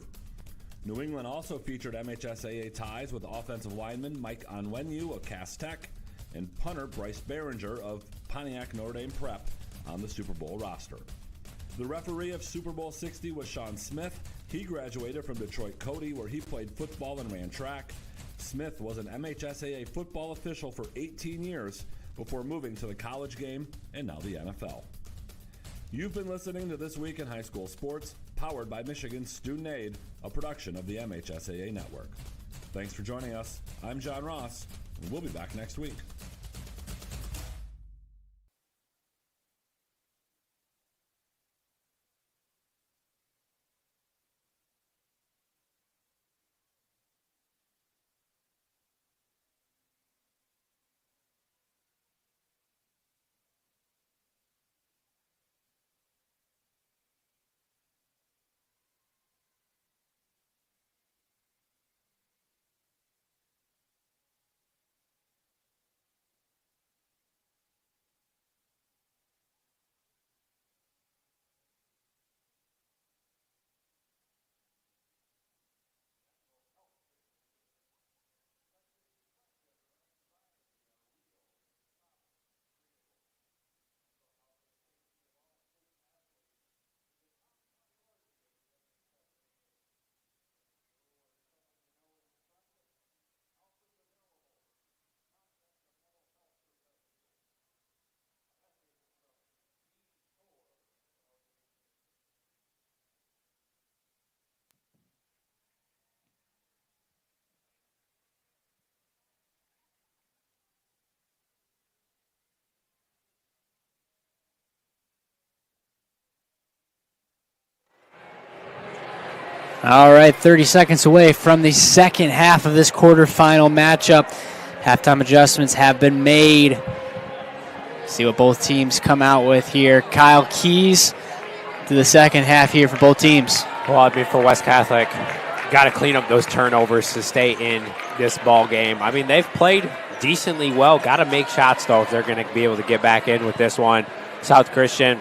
New England also featured MHSAA ties with offensive lineman Mike Onwenu of Cass Tech and punter Bryce Behringer of Pontiac Notre Dame Prep on the Super Bowl roster. The referee of Super Bowl 60 was Sean Smith. He graduated from Detroit Cody, where he played football and ran track. Smith was an MHSAA football official for 18 years before moving to the college game and now the NFL. You've been listening to This Week in High School Sports, powered by Michigan Student Aid, a production of the MHSAA Network. Thanks for joining us. I'm John Ross, and we'll be back next week. All right, 30 seconds away from the second half of this quarterfinal matchup. Halftime adjustments have been made. See what both teams come out with here. Kyle, keys to the second half here for both teams. Well, I mean, for West Catholic, got to clean up those turnovers to stay in this ball game. I mean, they've played decently well. Got to make shots, though, if they're going to be able to get back in with this one. South Christian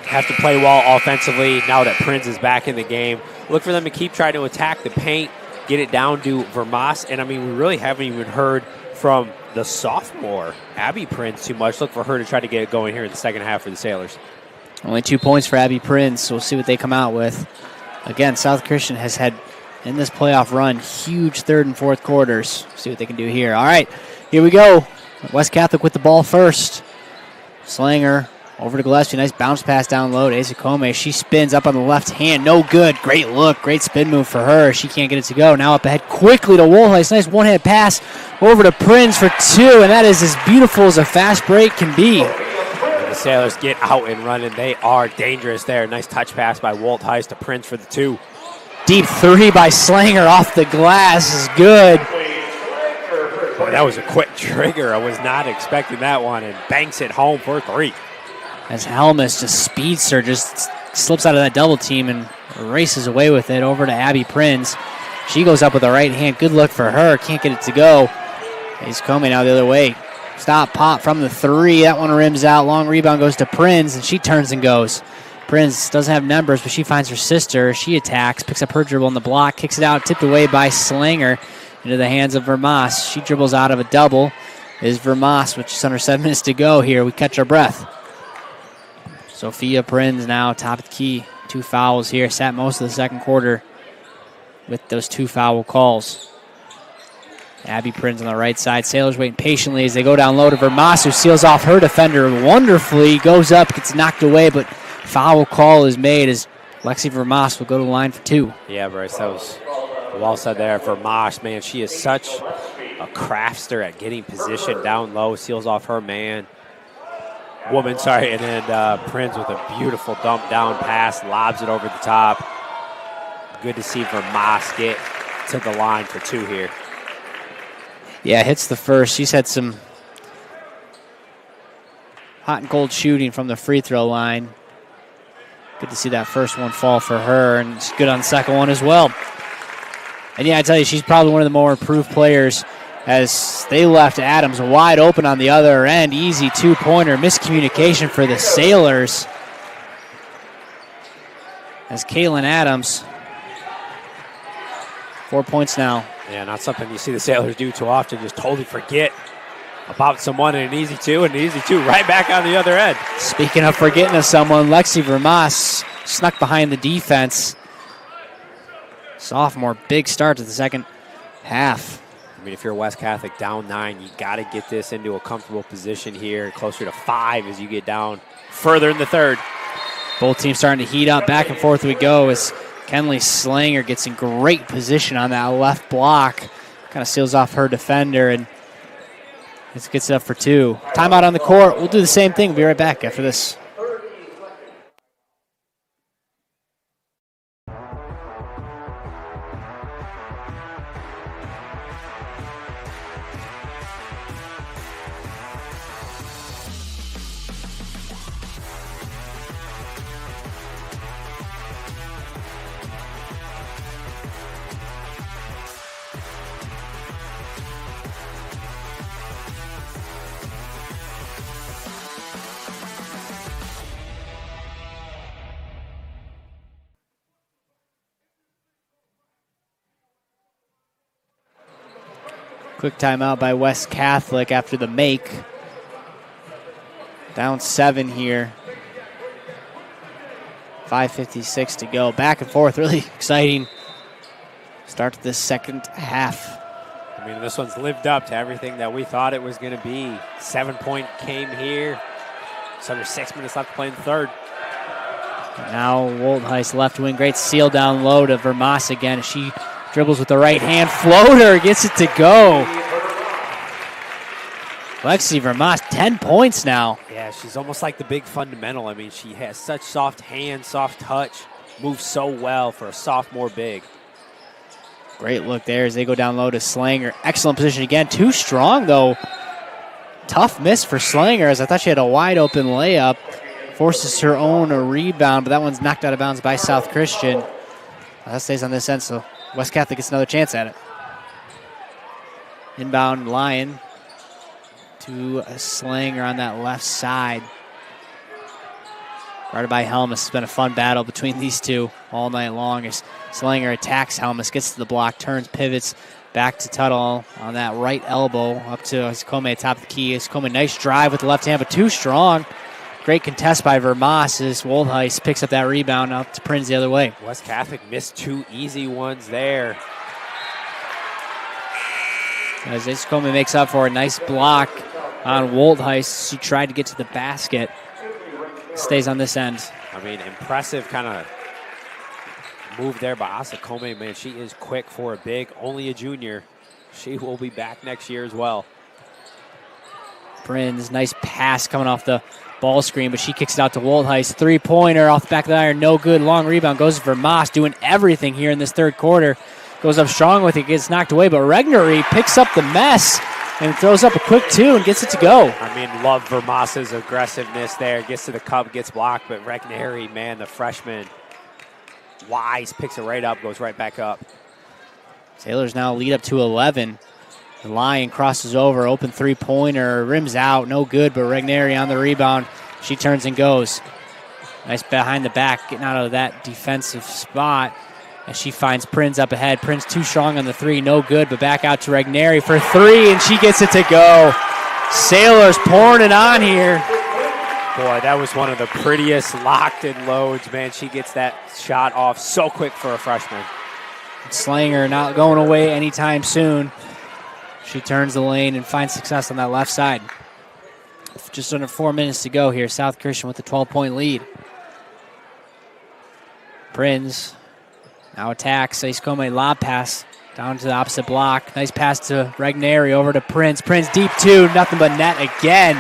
have to play well offensively now that Prince is back in the game. Look for them to keep trying to attack the paint, get it down to Vermas. And, I mean, we really haven't even heard from the sophomore, Abby Prince, too much. Look for her to try to get it going here in the second half for the Sailors. Only 2 points for Abby Prince, so we'll see what they come out with. Again, South Christian has had, in this playoff run, huge third and fourth quarters. See what they can do here. All right, here we go. West Catholic with the ball first. Slanger over to Gillespie. Nice bounce pass down low to Isakome. She spins up on the left hand. No good. Great look. Great spin move for her. She can't get it to go. Now up ahead quickly to Woolheis. Nice one-hand pass over to Prince for two, and that is as beautiful as a fast break can be. The Sailors get out and running. They are dangerous there. Nice touch pass by Walt Heist to Prince for the two. Deep three by Slanger off the glass is good. Boy, that was a quick trigger. I was not expecting that one, and banks it home for three. As Helmus just speeds her, just slips out of that double team and races away with it over to Abby Prince. She goes up with the right hand. Good look for her. Can't get it to go. He's coming now the other way. Stop, pop from the three. That one rims out. Long rebound goes to Prince, and she turns and goes. Prince doesn't have numbers, but she finds her sister. She attacks, picks up her dribble in the block, kicks it out, tipped away by Slanger into the hands of Vermas. She dribbles out of a double. Is Vermas, with just under 7 minutes to go here. We catch our breath. Sophia Prinz now top of the key. 2 fouls here. Sat most of the second quarter with those 2 foul calls. Abby Prinz on the right side. Sailors waiting patiently as they go down low to Vermas, who seals off her defender wonderfully. Goes up, gets knocked away, but foul call is made as Lexi Vermas will go to the line for 2. Yeah, Bryce, that was well said there. Vermas, man, she is such a crafter at getting position down low. Seals off her man. Woman, sorry, and then Prince with a beautiful dump down pass, lobs it over the top. Good to see Vermas get to the line for 2 here. Yeah, hits the first. She's had some hot and cold shooting from the free throw line. Good to see that first one fall for her, and she's good on the second one as well. And yeah, I tell you, she's probably one of the more improved players as they left Adams wide open on the other end. Easy 2-pointer. Miscommunication for the Sailors. As Kaylin Adams, 4 points now. Yeah, not something you see the Sailors do too often. Just totally forget about someone and an easy 2 right back on the other end. Speaking of forgetting of someone, Lexi Vermas snuck behind the defense. Sophomore, big start to the second half. I mean, if you're West Catholic down 9, you got to get this into a comfortable position here, closer to 5 as you get down further in the third. Both teams starting to heat up. Back and forth we go as Kenley Slanger gets in great position on that left block. Kind of seals off her defender and gets it up for 2. Timeout on the court. We'll do the same thing. We'll be right back after this. Quick timeout by West Catholic after the make. Down 7 here. 5:56 to go. Back and forth, really exciting start to this second half. I mean, this one's lived up to everything that we thought it was going to be. 7-point game here. It's under 6 minutes left to play in the third. Now Woldheist left wing. Great seal down low to Vermas again. She dribbles with the right hand. Floater gets it to go. Lexi Vermas, 10 points now. Yeah, she's almost like the big fundamental. I mean, she has such soft hands, soft touch. moves so well for a sophomore big. Great look there as they go down low to Slanger. Excellent position again. Too strong, though. Tough miss for Slanger, as I thought she had a wide open layup. Forces her own rebound, but that one's knocked out of bounds by South Christian. That stays on this end, so West Catholic gets another chance at it. Inbound Lion to a Slanger on that left side. Guarded by Helmus. It's been a fun battle between these two all night long as Slanger attacks Helmus, gets to the block, turns, pivots, back to Tuttle on that right elbow, up to Escome at top of the key. Escome, nice drive with the left hand, but too strong. Great contest by Vermas as Woldheist picks up that rebound up to Prinz the other way. West Catholic missed 2 easy ones there. As Escome makes up for a nice block on Woldheist. She tried to get to the basket. Stays on this end. I mean, impressive kind of move there by Asakome. Man, she is quick for a big, only a junior. She will be back next year as well. Prinz, nice pass coming off the ball screen, but she kicks it out to Woldheist. Three-pointer off the back of the iron, no good. Long rebound goes for Moss, doing everything here in this third quarter. Goes up strong with it, gets knocked away, but Regnery picks up the mess and throws up a quick 2 and gets it to go. I mean, love Vermas's aggressiveness there. Gets to the cup, gets blocked, but Regnery, man, the freshman, wise, picks it right up, goes right back up. Sailors now lead up to 11. The Lion crosses over, open three-pointer, rims out, no good, but Regnery on the rebound. She turns and goes. Nice behind the back, getting out of that defensive spot as she finds Prinz up ahead. Prinz too strong on the 3, no good, but back out to Regnery for 3, and she gets it to go. Sailors pouring it on here. Boy, that was one of the prettiest locked-in loads, man. She gets that shot off so quick for a freshman. Slanger not going away anytime soon. She turns the lane and finds success on that left side. Just under 4 minutes to go here. South Christian with a 12-point lead. Prinz now attacks. Escome lob pass down to the opposite block. Nice pass to Regnery over to Prinz. Prinz deep 2, nothing but net again.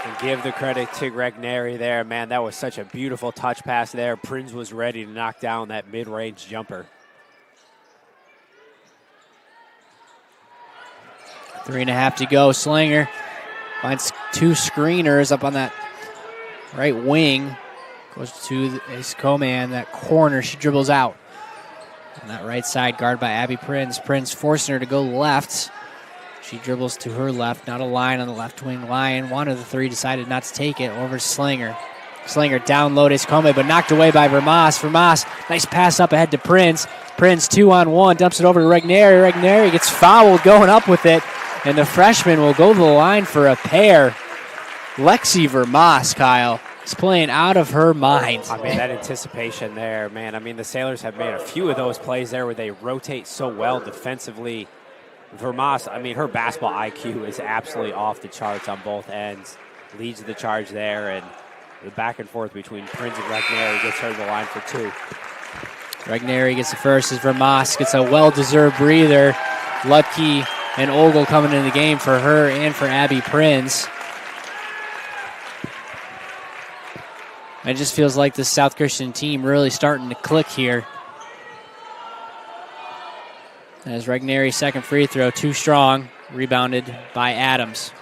And give the credit to Regnery there. Man, that was such a beautiful touch pass there. Prinz was ready to knock down that mid-range jumper. 3.5 to go. Slanger finds 2 screeners up on that right wing. Goes to Escome in that corner. She dribbles out. On that right side, guard by Abby Prinz. Prinz forcing her to go left. She dribbles to her left. Not a line on the left wing. Lion, one of the 3, decided not to take it. Over to Slanger. Slanger down low to Escome, but knocked away by Vermas. Vermas, nice pass up ahead to Prinz. Prinz 2-on-1, dumps it over to Regnery. Regnery gets fouled going up with it. And the freshman will go to the line for a pair. Lexi Vermas, Kyle, is playing out of her mind. I mean, that anticipation there, man. I mean, the Sailors have made a few of those plays there where they rotate so well defensively. Vermas, I mean, her basketball IQ is absolutely off the charts on both ends. Leads the charge there, and the back and forth between Prinz and Regnery gets her to the line for 2. Regnery gets the first as Vermas gets a well-deserved breather. Lucky and Ogle coming into the game for her and for Abby Prinz. It just feels like the South Christian team really starting to click here. As Regnery's second free throw, too strong, rebounded by Adams.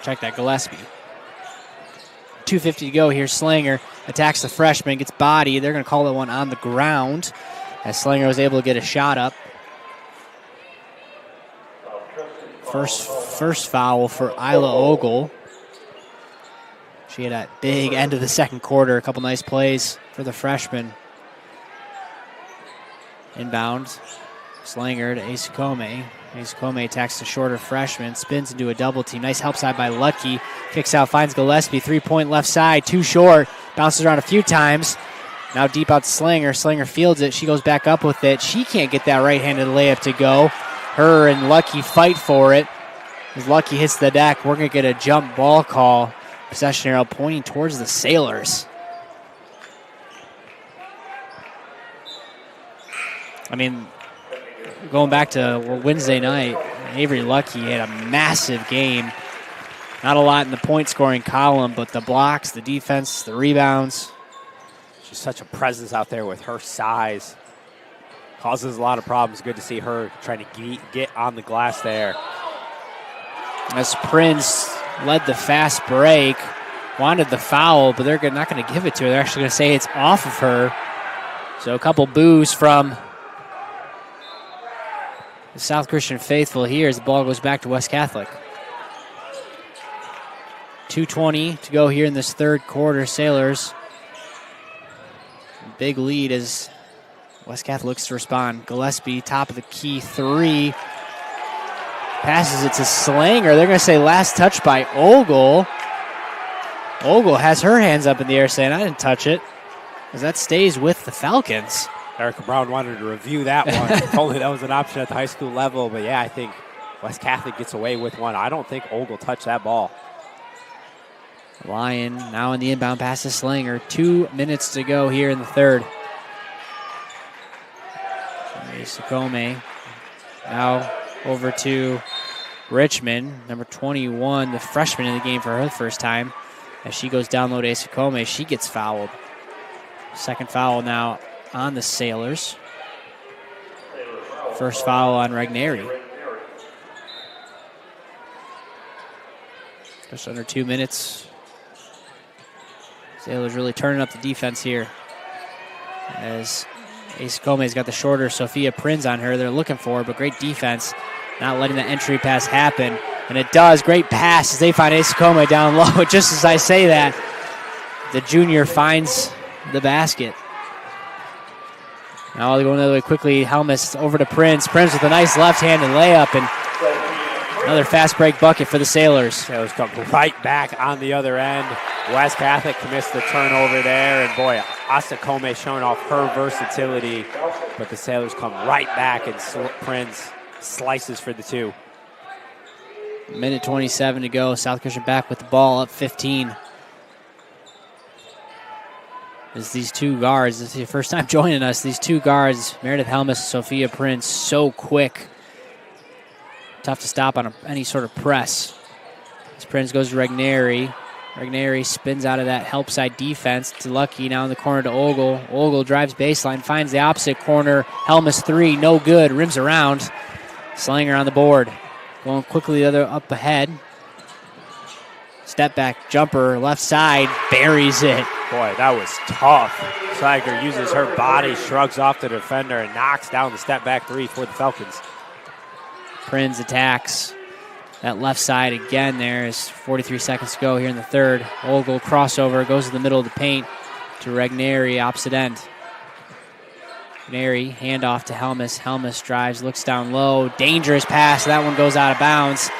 Check that, Gillespie. 2:50 to go here. Slanger attacks the freshman, gets body. They're going to call that one on the ground as Slanger was able to get a shot up. First foul for Isla Ogle. She had a big end of the second quarter. A couple nice plays for the freshman. Inbound. Slanger to Escome. Escome attacks the shorter freshman. Spins into a double team. Nice help side by Lucky. Kicks out, finds Gillespie. 3-point left side. Too short. Bounces around a few times. Now deep out to Slanger. Slanger fields it. She goes back up with it. She can't get that right-handed layup to go. Her and Lucky fight for it. As Lucky hits the deck, we're going to get a jump ball call. Possession arrow pointing towards the Sailors. I mean, going back to Wednesday night, Avery Lucky had a massive game. Not a lot in the point-scoring column, but the blocks, the defense, the rebounds. She's such a presence out there with her size. Causes a lot of problems. Good to see her trying to get on the glass there. As Prince led the fast break, wanted the foul, but they're not going to give it to her. They're actually going to say it's off of her. So a couple boos from the South Christian faithful here as the ball goes back to West Catholic. 2:20 to go here in this third quarter. Sailors, big lead as West Catholic looks to respond. Gillespie, top of the key three. Passes it to Slanger. They're going to say last touch by Ogle. Ogle has her hands up in the air saying, I didn't touch it, as that stays with the Falcons. Erica Brown wanted to review that one. If only that was an option at the high school level. But yeah, I think West Catholic gets away with one. I don't think Ogle touched that ball. Lyon now in the inbound pass to Slanger. 2 minutes to go here in the third. Sakome now over to Richmond. Number 21, the freshman in the game for her first time. As she goes down low to Sakome, she gets fouled. Second foul now on the Sailors. First foul on Regneri. Just under 2 minutes. Sailors really turning up the defense here. As Ace Come's got the shorter Sophia Prinz on her. They're looking for her, but great defense. Not letting the entry pass happen. And it does. Great pass as they find Ace Come down low. Just as I say that, the junior finds the basket. Now they go another way quickly. Helmus over to Prinz. Prinz with a nice left-handed layup and another fast break bucket for the Sailors. Sailors come right back on the other end. West Catholic commits the turnover there, and boy, Asta Come showing off her versatility, but the Sailors come right back, and Prinz slices for the two. Minute 27 to go. South Christian back with the ball, up 15. As these two guards, this is your first time joining us, these two guards, Meredith Helmus, Sophia Prinz, so quick. Tough to stop on any sort of press. As Prinz goes to Regneri. Regneri spins out of that help side defense to Lucky, now in the corner to Ogle. Ogle drives baseline, finds the opposite corner. Helmus three, no good, rims around. Slanger on the board. Going quickly the other up ahead. Step back jumper, left side, buries it. Boy, that was tough. Slanger uses her body, shrugs off the defender, and knocks down the step back three for the Falcons. Prinz attacks that left side again. There's 43 seconds to go here in the third. Ogle crossover, goes to the middle of the paint to Regneri, opposite end. Regneri, handoff to Helmus. Helmus drives, looks down low. Dangerous pass. That one goes out of bounds.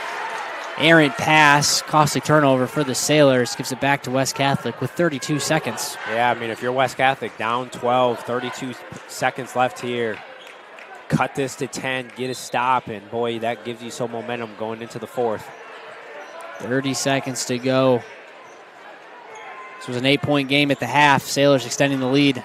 Errant pass, costly turnover for the Sailors. Gives it back to West Catholic with 32 seconds. Yeah, I mean, if you're West Catholic, down 12, 32 seconds left here. Cut this to 10, get a stop, and boy, that gives you some momentum going into the fourth. 30 seconds to go. This was an 8-point game at the half. Sailors extending the lead.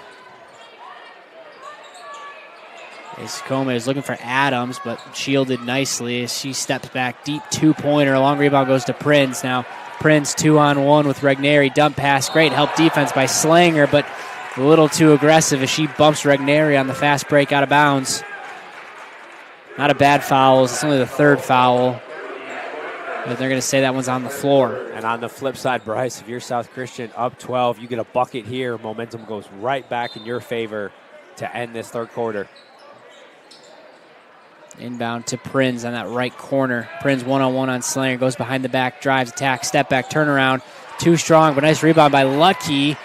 Come is looking for Adams, but shielded nicely as she steps back deep. 2-pointer. Long rebound goes to Prinz. Now Prinz 2-on-1 with Regneri. Dump pass. Great help defense by Slanger, but a little too aggressive as she bumps Regneri on the fast break out of bounds. Not a bad foul. It's only the third foul. But they're going to say that one's on the floor. And on the flip side, Bryce, if you're South Christian up 12, you get a bucket here. Momentum goes right back in your favor to end this third quarter. Inbound to Prinz on that right corner. Prinz one-on-one on Slanger. Goes behind the back, drives, attack, step back, turnaround. Too strong, but nice rebound by Lucky.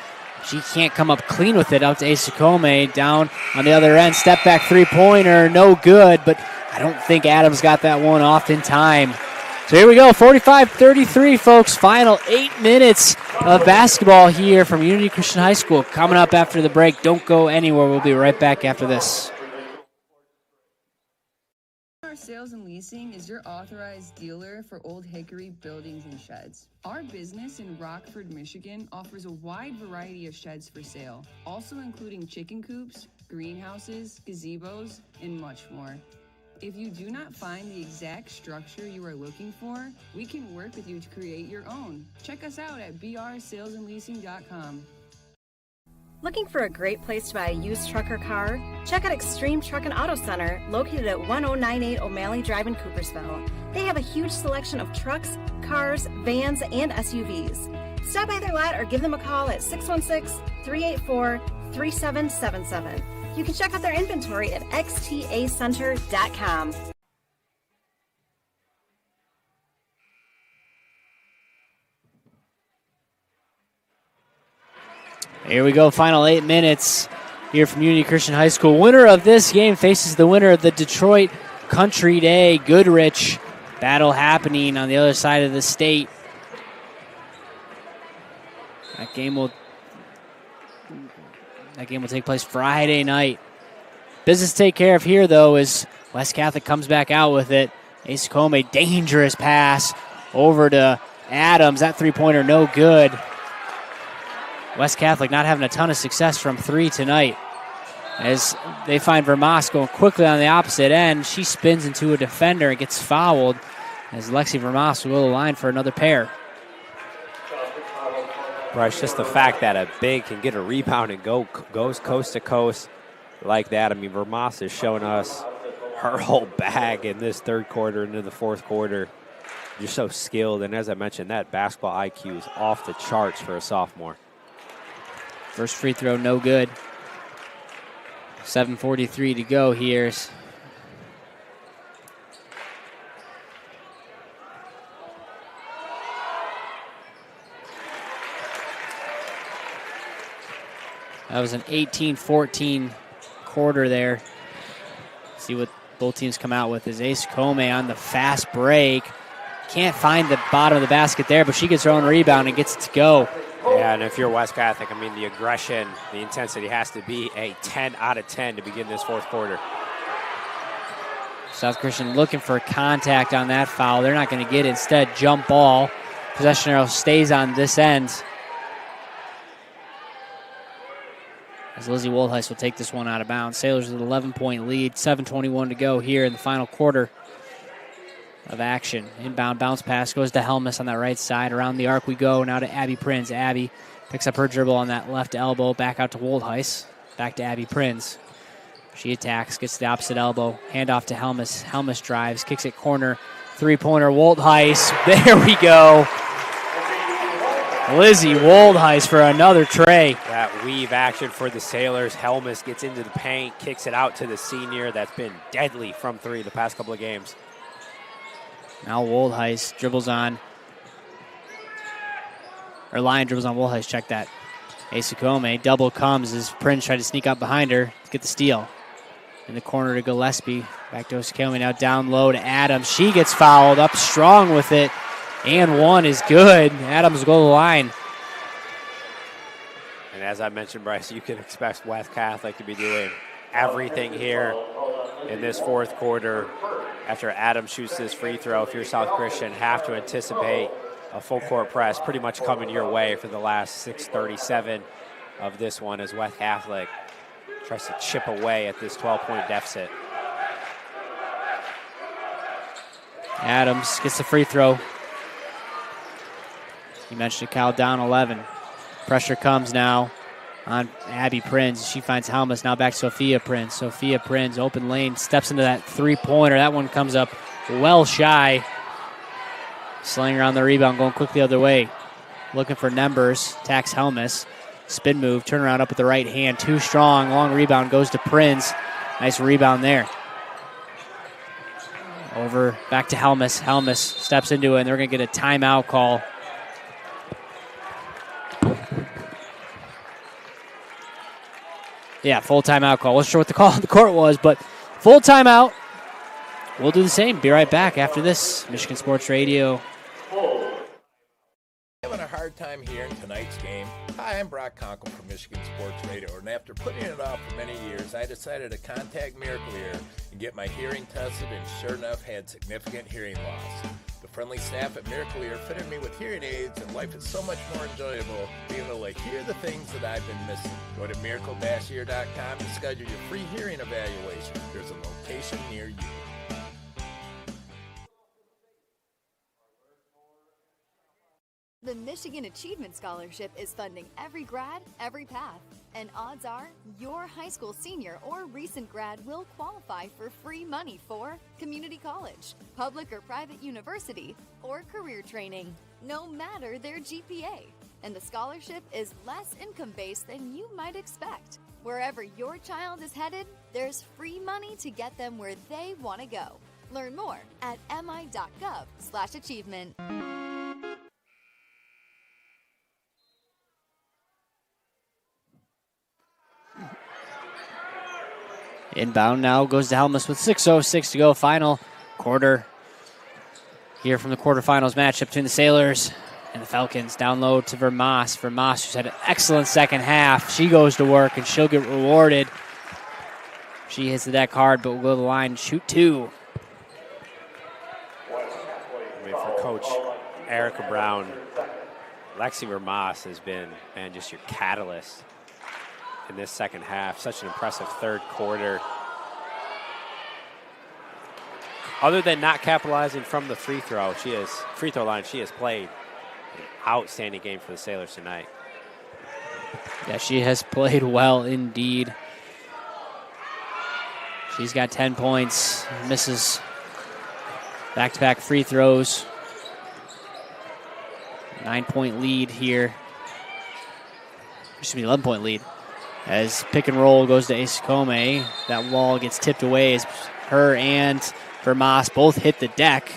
She can't come up clean with it. Out to Asakome. Down on the other end. Step back three-pointer. No good, but I don't think Adams got that one off in time. So here we go. 45-33, folks. Final 8 minutes of basketball here from Unity Christian High School. Coming up after the break. Don't go anywhere. We'll be right back after this. Sales and Leasing is your authorized dealer for Old Hickory buildings and sheds. Our business in Rockford, Michigan offers a wide variety of sheds for sale, also including chicken coops, greenhouses, gazebos, and much more. If you do not find the exact structure you are looking for, we can work with you to create your own. Check us out at brsalesandleasing.com. Looking for a great place to buy a used truck or car? Check out Extreme Truck and Auto Center, located at 1098 O'Malley Drive in Coopersville. They have a huge selection of trucks, cars, vans, and SUVs. Stop by their lot or give them a call at 616-384-3777. You can check out their inventory at xtacenter.com. Here we go, final 8 minutes here from Unity Christian High School. Winner of this game faces the winner of the Detroit Country Day Goodrich battle happening on the other side of the state. That game will take place Friday night. Business to take care of here, though, as West Catholic comes back out with it. Ace Comey, dangerous pass over to Adams. That three-pointer no good. West Catholic not having a ton of success from three tonight as they find Vermas going quickly on the opposite end. She spins into a defender and gets fouled as Lexi Vermas will go to the line for another pair. Bryce, just the fact that a big can get a rebound and goes coast to coast like that. I mean, Vermas is showing us her whole bag in this third quarter into the fourth quarter. Just so skilled, and as I mentioned, that basketball IQ is off the charts for a sophomore. First free throw, no good. 7:43 to go here. That was an 18-14 quarter there. See what both teams come out with. Is Ace Comey on the fast break. Can't find the bottom of the basket there, but she gets her own rebound and gets it to go. Yeah, and if you're West Catholic, I mean, the aggression, the intensity has to be a 10 out of 10 to begin this fourth quarter. South Christian looking for contact on that foul. They're not going to get it. Instead, jump ball. Possession arrow stays on this end. As Lizzie Woldheis will take this one out of bounds. Sailors with an 11-point lead. 7:21 to go here in the final quarter of action. Inbound bounce pass goes to Helmus on that right side. Around the arc we go. Now to Abby Prinz. Abby picks up her dribble on that left elbow. Back out to Woldheis. Back to Abby Prinz. She attacks, gets to the opposite elbow. Hand off to Helmus. Helmus drives, kicks it corner. Three-pointer, Woldheis. There we go. Lizzie Woldheis for another tray. That weave action for the Sailors. Helmus gets into the paint, kicks it out to the senior that's been deadly from three the past couple of games. Now Woldheis dribbles on. Or Lyon dribbles on Woldheis. Check that. Asukome double comes as Prince tried to sneak up behind her to get the steal. In the corner to Gillespie. Back to Asukome. Now down low to Adams. She gets fouled. Up strong with it. And one is good. Adams will go to the line. And as I mentioned, Bryce, you can expect West Catholic to be doing everything here in this fourth quarter. After Adams shoots this free throw, if you're South Christian, have to anticipate a full court press pretty much coming your way for the last 6:37 of this one as West Catholic tries to chip away at this 12-point deficit. Adams gets the free throw. You mentioned Cal down 11. Pressure comes now on Abby Prinz. She finds Helmus. Now back to Sophia Prinz. Sophia Prinz, open lane, steps into that three-pointer. That one comes up well shy. Slinger on the rebound, going quickly the other way. Looking for numbers. Attacks Helmus. Spin move, turnaround up with the right hand. Too strong. Long rebound goes to Prinz. Nice rebound there. Over, back to Helmus. Helmus steps into it, and they're going to get a timeout call. Yeah, full timeout call. Wasn't sure what the call on the court was, but full timeout. We'll do the same. Be right back after this. Michigan Sports Radio. Having a hard time hearing tonight's game? Hi, I'm Brock Conkle from Michigan Sports Radio, and after putting it off for many years, I decided to contact Miracle Ear and get my hearing tested, and sure enough, had significant hearing loss. The friendly staff at Miracle Ear fitted me with hearing aids, and life is so much more enjoyable being able to hear the things that I've been missing. Go to miracle-ear.com to schedule your free hearing evaluation. There's a location near you. The Michigan Achievement Scholarship is funding every grad, every path. And odds are, your high school senior or recent grad will qualify for free money for community college, public or private university, or career training, no matter their GPA. And the scholarship is less income-based than you might expect. Wherever your child is headed, there's free money to get them where they want to go. Learn more at mi.gov/achievement. Inbound now goes to Helmus with 6:06 to go. Final quarter here from the quarterfinals matchup between the Sailors and the Falcons. Down low to Vermas. Vermas, who's had an excellent second half. She goes to work and she'll get rewarded. She hits the deck hard, but will go to the line and shoot two. I mean, for Coach Erica Brown, Lexi Vermas has been, man, just your catalyst in this second half. Such an impressive third quarter. Other than not capitalizing from the free throw line, she has played an outstanding game for the Sailors tonight. Yeah, she has played well indeed. She's got 10 points, misses back-to-back free throws. 9-point lead here. Excuse me, 11-point lead. As pick and roll goes to Asakome. That wall gets tipped away as her and Vermas both hit the deck.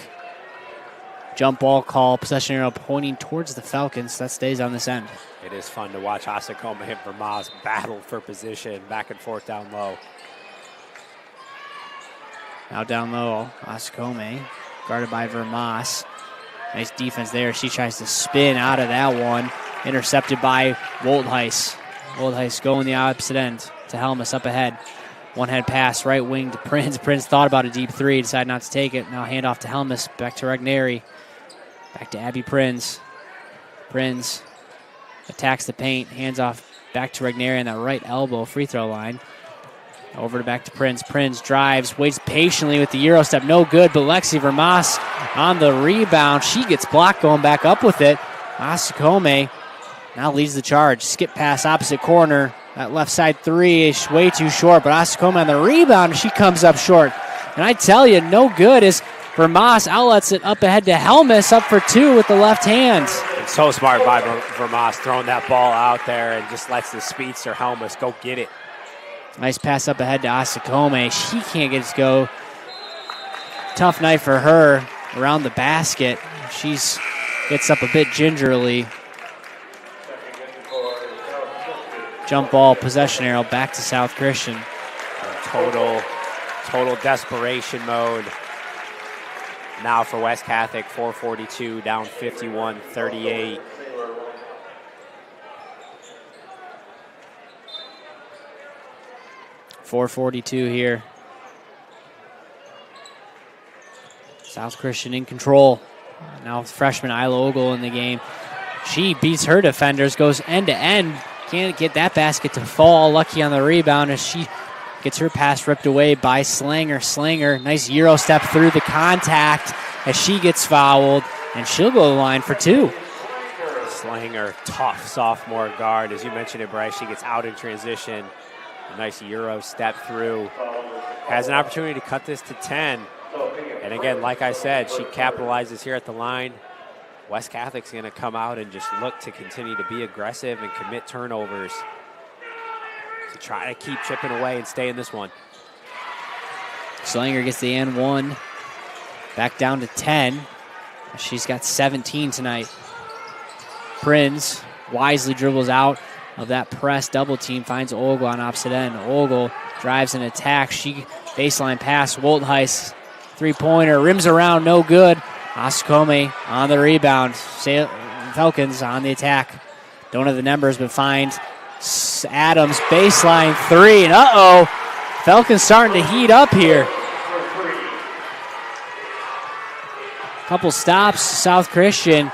Jump ball call, possession arrow pointing towards the Falcons. That stays on this end. It is fun to watch Asakome and Vermas battle for position, back and forth down low. Now down low, Asakome, guarded by Vermas. Nice defense there. She tries to spin out of that one. Intercepted by Woldheis. Woldheis going the opposite end to Helmus up ahead. One-hand pass, right wing to Prince. Prince thought about a deep three, decided not to take it. Now hand off to Helmus, back to Regneri. Back to Abby Prinz. Prinz attacks the paint, hands off back to Regneri on that right elbow free throw line. Over to back to Prinz. Prinz drives, waits patiently with the Euro step. No good, but Lexi Vermas on the rebound. She gets blocked going back up with it. Asakome now leads the charge. Skip pass opposite corner. That left side three is way too short, but Asakome on the rebound, she comes up short. And I tell you, no good as Vermas outlets it up ahead to Helmus, up for two with the left hand. It's so smart by Vermas throwing that ball out there and just lets the speedster Helmus go get it. Nice pass up ahead to Asakome. She can't get it to go. Tough night for her around the basket. She's gets up a bit gingerly. Jump ball, possession arrow, back to South Christian. Total desperation mode. Now for West Catholic, 4:42, down 51-38. .442 here. South Christian in control. Now freshman Isla Ogle in the game. She beats her defenders, goes end to end. Can't get that basket to fall. Lucky on the rebound as she gets her pass ripped away by Slanger. Slanger, nice Euro step through the contact as she gets fouled, and she'll go to the line for two. Slanger, tough sophomore guard. As you mentioned it, Bryce, she gets out in transition. A nice Euro step through. Has an opportunity to cut this to 10. And again, like I said, she capitalizes here at the line. West Catholic's going to come out and just look to continue to be aggressive and commit turnovers to try to keep chipping away and stay in this one. Slanger gets the N1. Back down to 10. She's got 17 tonight. Prinz wisely dribbles out of that press double team, finds Ogle on opposite end. Ogle drives an attack. She baseline pass. Woldheis, three-pointer, rims around, no good. Asakome on the rebound. Falcons on the attack. Don't have the numbers, but find Adams, baseline three, and Falcons starting to heat up here. Couple stops, South Christian.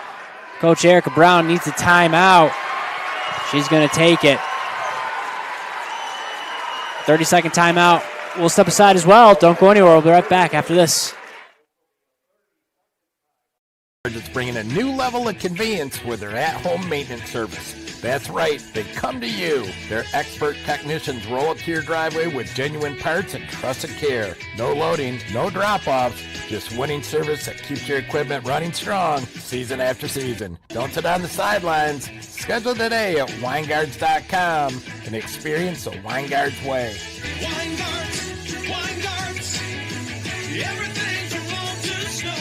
Coach Erica Brown needs a timeout. She's going to take it. 30-second timeout. We'll step aside as well. Don't go anywhere. We'll be right back after this. is bringing a new level of convenience with their at-home maintenance service. That's right, they come to you. Their expert technicians roll up to your driveway with genuine parts and trusted care. No loading, no drop-offs, just winning service that keeps your equipment running strong season after season. Don't sit on the sidelines. Schedule today at Weingarts.com and experience the Weingarts way. Weingarts, everything from road to snow.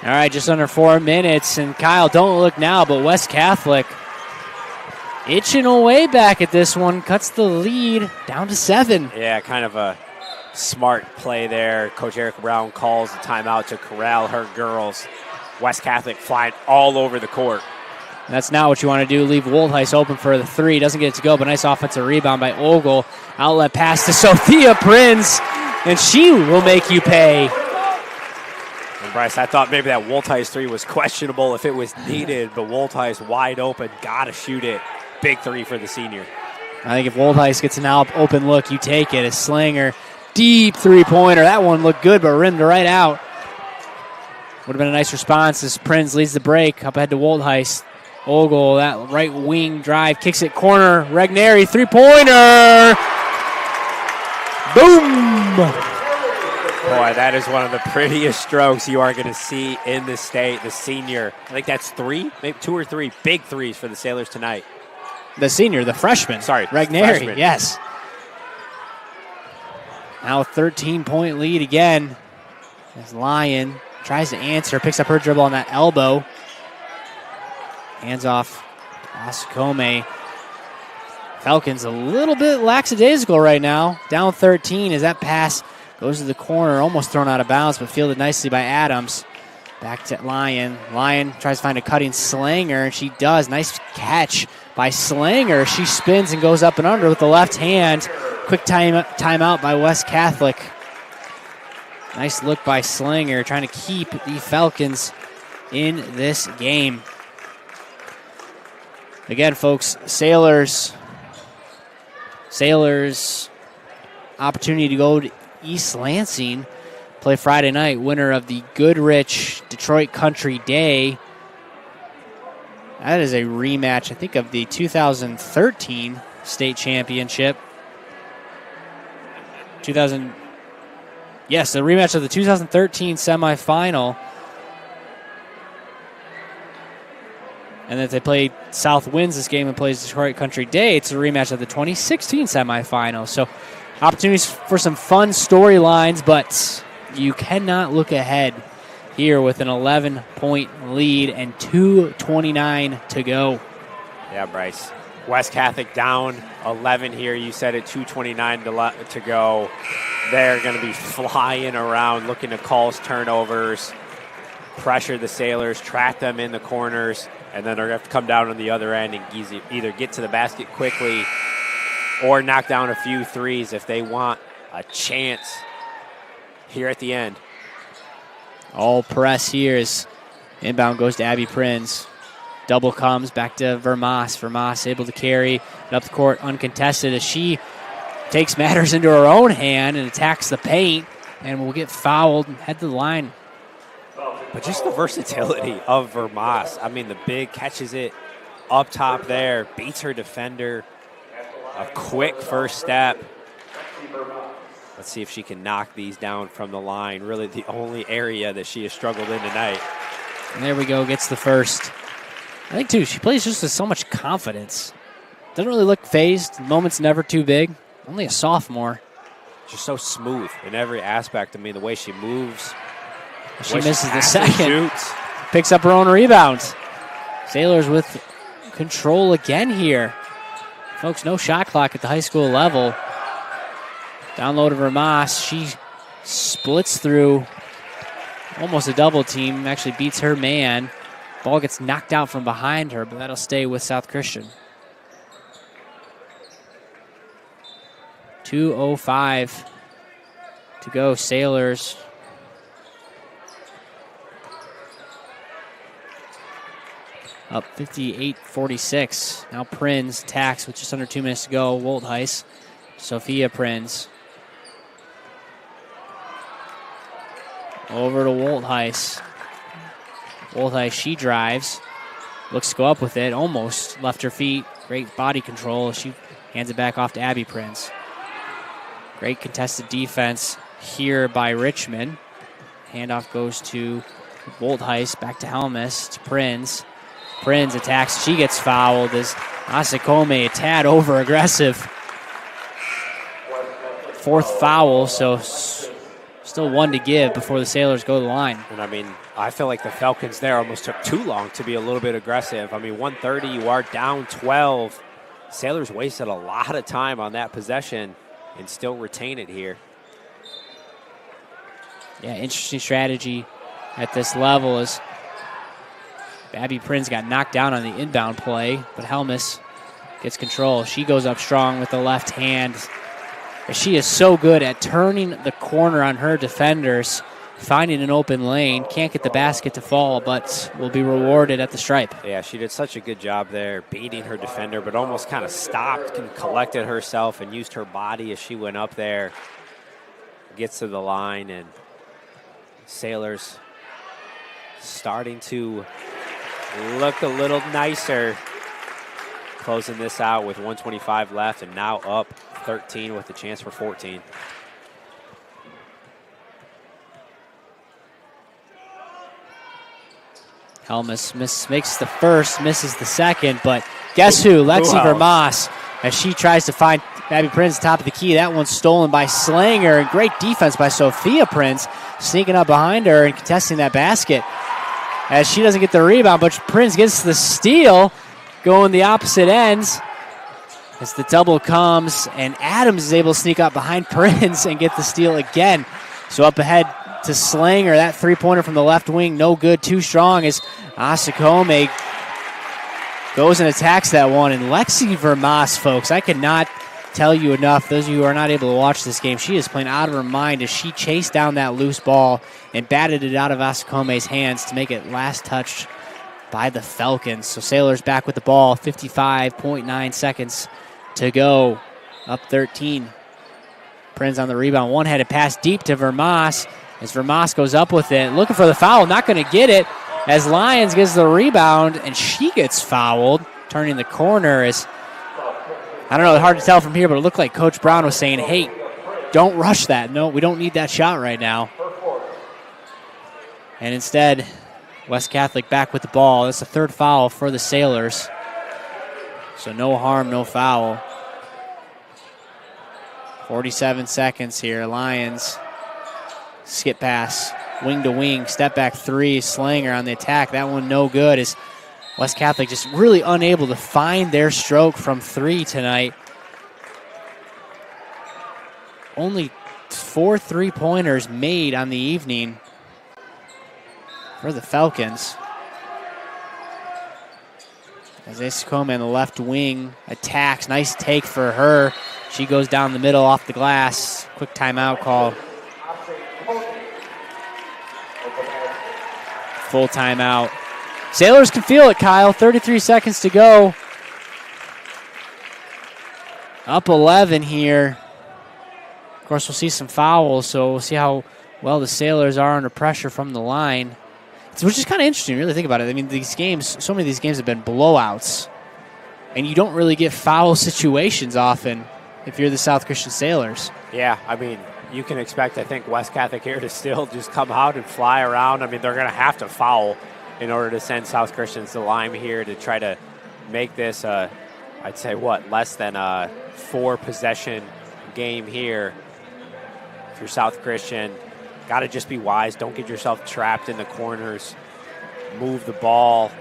All right, just under 4 minutes. And Kyle, don't look now, but West Catholic itching away back at this one. Cuts the lead down to 7. Yeah, kind of a smart play there. Coach Erica Brown calls the timeout to corral her girls. West Catholic flying all over the court. That's not what you want to do. Leave Woldheis open for the 3. Doesn't get it to go, but nice offensive rebound by Ogle. Outlet pass to Sophia Prinz, and she will make you pay. And Bryce, I thought maybe that Woldheis 3 was questionable if it was needed, but Woldheis wide open, gotta shoot it. Big 3 for the senior. I think if Woldheis gets an open look, you take it. A Slanger, deep three-pointer. That one looked good, but rimmed right out. Would have been a nice response as Prinz leads the break. Up ahead to Woldheis. Ogle, that right wing drive, kicks it corner. Regneri, three-pointer. Boom! Boy, that is one of the prettiest strokes you are going to see in the state. The senior, I think that's 3, maybe 2 or 3 big threes for the Sailors tonight. The senior, the freshman. Sorry, Regneri, freshman. yes. Now a 13-point lead again. As Lyon tries to answer, picks up her dribble on that elbow. Hands off Ascome. Falcons a little bit lackadaisical right now. Down 13 as that pass goes to the corner, almost thrown out of bounds, but fielded nicely by Adams. Back to Lyon. Lyon tries to find a cutting Slanger, and she does. Nice catch by Slanger. She spins and goes up and under with the left hand. Quick timeout by West Catholic. Nice look by Slanger, trying to keep the Falcons in this game. Again, folks, Sailors opportunity to go to East Lansing, play Friday night, winner of the Goodrich Detroit Country Day. That is a rematch, I think, of the 2013 state championship. Yes, the rematch of the 2013 semifinal. And if they play South wins this game and plays Detroit Country Day, it's a rematch of the 2016 semifinal. So opportunities for some fun storylines, but you cannot look ahead here with an 11-point lead and 2:29 to go. Yeah, Bryce. West Catholic down 11 here. You said it, 2:29 to go. They're going to be flying around, looking to cause turnovers, pressure the Sailors, trap them in the corners, and then they're going to have to come down on the other end and either get to the basket quickly or knock down a few threes if they want a chance here at the end. All press here as inbound goes to Abby Prinz. Double comes back to Vermas. Vermas able to carry it up the court uncontested as she takes matters into her own hand and attacks the paint and will get fouled and head to the line. But just the versatility of Vermas. I mean, the big catches it up top there, beats her defender. A quick first step. Let's see if she can knock these down from the line. Really the only area that she has struggled in tonight. And there we go, gets the first. I think, too, she plays just with so much confidence. Doesn't really look phased. The moment's never too big. Only a sophomore. Just so smooth in every aspect. I mean, the way she moves. She misses the second. Picks up her own rebounds. Sailors with control again here. Folks, no shot clock at the high school level. Down low to Vermas. She splits through almost a double team. Actually beats her man. Ball gets knocked out from behind her, but that'll stay with South Christian. 2:05 to go. Sailors up 58-46. Now Prinz attacks with just under 2 minutes to go. Woldheis Sophia Prinz. Over to Woltheis. Woltheis, she drives. Looks to go up with it. Almost left her feet. Great body control. She hands it back off to Abby Prinz. Great contested defense here by Richmond. Handoff goes to Woltheis. Back to Helmus. To Prinz. Prinz attacks. She gets fouled as Asakome a tad over aggressive. Fourth foul, so still one to give before the Sailors go to the line. And I mean, I feel like the Falcons there almost took too long to be a little bit aggressive. I mean, 1:30, you are down 12. Sailors wasted a lot of time on that possession and still retain it here. Yeah, interesting strategy at this level as Abby Prinz got knocked down on the inbound play, but Helmus gets control. She goes up strong with the left hand. She is so good at turning the corner on her defenders, finding an open lane. Can't get the basket to fall, but will be rewarded at the stripe. Yeah, she did such a good job there, beating her defender, but almost kind of stopped and collected herself and used her body as she went up there. Gets to the line, and Sailors starting to look a little nicer. Closing this out with 1:25 left, and now up 13 with a chance for 14. Helmus makes the first, misses the second, but guess who? Lexi Vermas, as she tries to find Abby Prinz top of the key. That one's stolen by Slanger, and great defense by Sophia Prinz, sneaking up behind her and contesting that basket. As she doesn't get the rebound, but Prinz gets the steal, going the opposite ends. As the double comes, and Adams is able to sneak up behind Prinz and get the steal again. So up ahead to Slanger. That three-pointer from the left wing, no good, too strong as Asakome goes and attacks that one. And Lexi Vermas, folks, I cannot tell you enough. Those of you who are not able to watch this game, she is playing out of her mind as she chased down that loose ball and batted it out of Asakome's hands to make it last touched by the Falcons. So Sailors back with the ball, 55.9 seconds to go, up 13. Prinz on the rebound, one-headed pass deep to Vermas as Vermas goes up with it, looking for the foul, not going to get it as Lyons gets the rebound and she gets fouled. Turning the corner is, I don't know, hard to tell from here, but it looked like Coach Brown was saying, hey, don't rush that. No, we don't need that shot right now. And instead, West Catholic back with the ball. That's the third foul for the Sailors. So no harm, no foul. 47 seconds here. Lions skip pass, wing to wing, step back three. Slanger on the attack. That one no good as West Catholic just really unable to find their stroke from three tonight. Only 4 3-pointers made on the evening for the Falcons. As Asakome on the left wing attacks. Nice take for her. She goes down the middle off the glass. Quick timeout call. Full timeout. Sailors can feel it, Kyle. 33 seconds to go. Up 11 here. Of course, we'll see some fouls, so we'll see how well the Sailors are under pressure from the line. Which is kind of interesting, really think about it. I mean, these games, so many of these games have been blowouts, and you don't really get foul situations often if you're the South Christian Sailors. Yeah, I mean, you can expect, I think, West Catholic here to still just come out and fly around. I mean, they're going to have to foul in order to send South Christians to the line here to try to make this, I'd say, less than a 4-possession game here. If you're South Christian, got to just be wise. Don't get yourself trapped in the corners. Move the ball.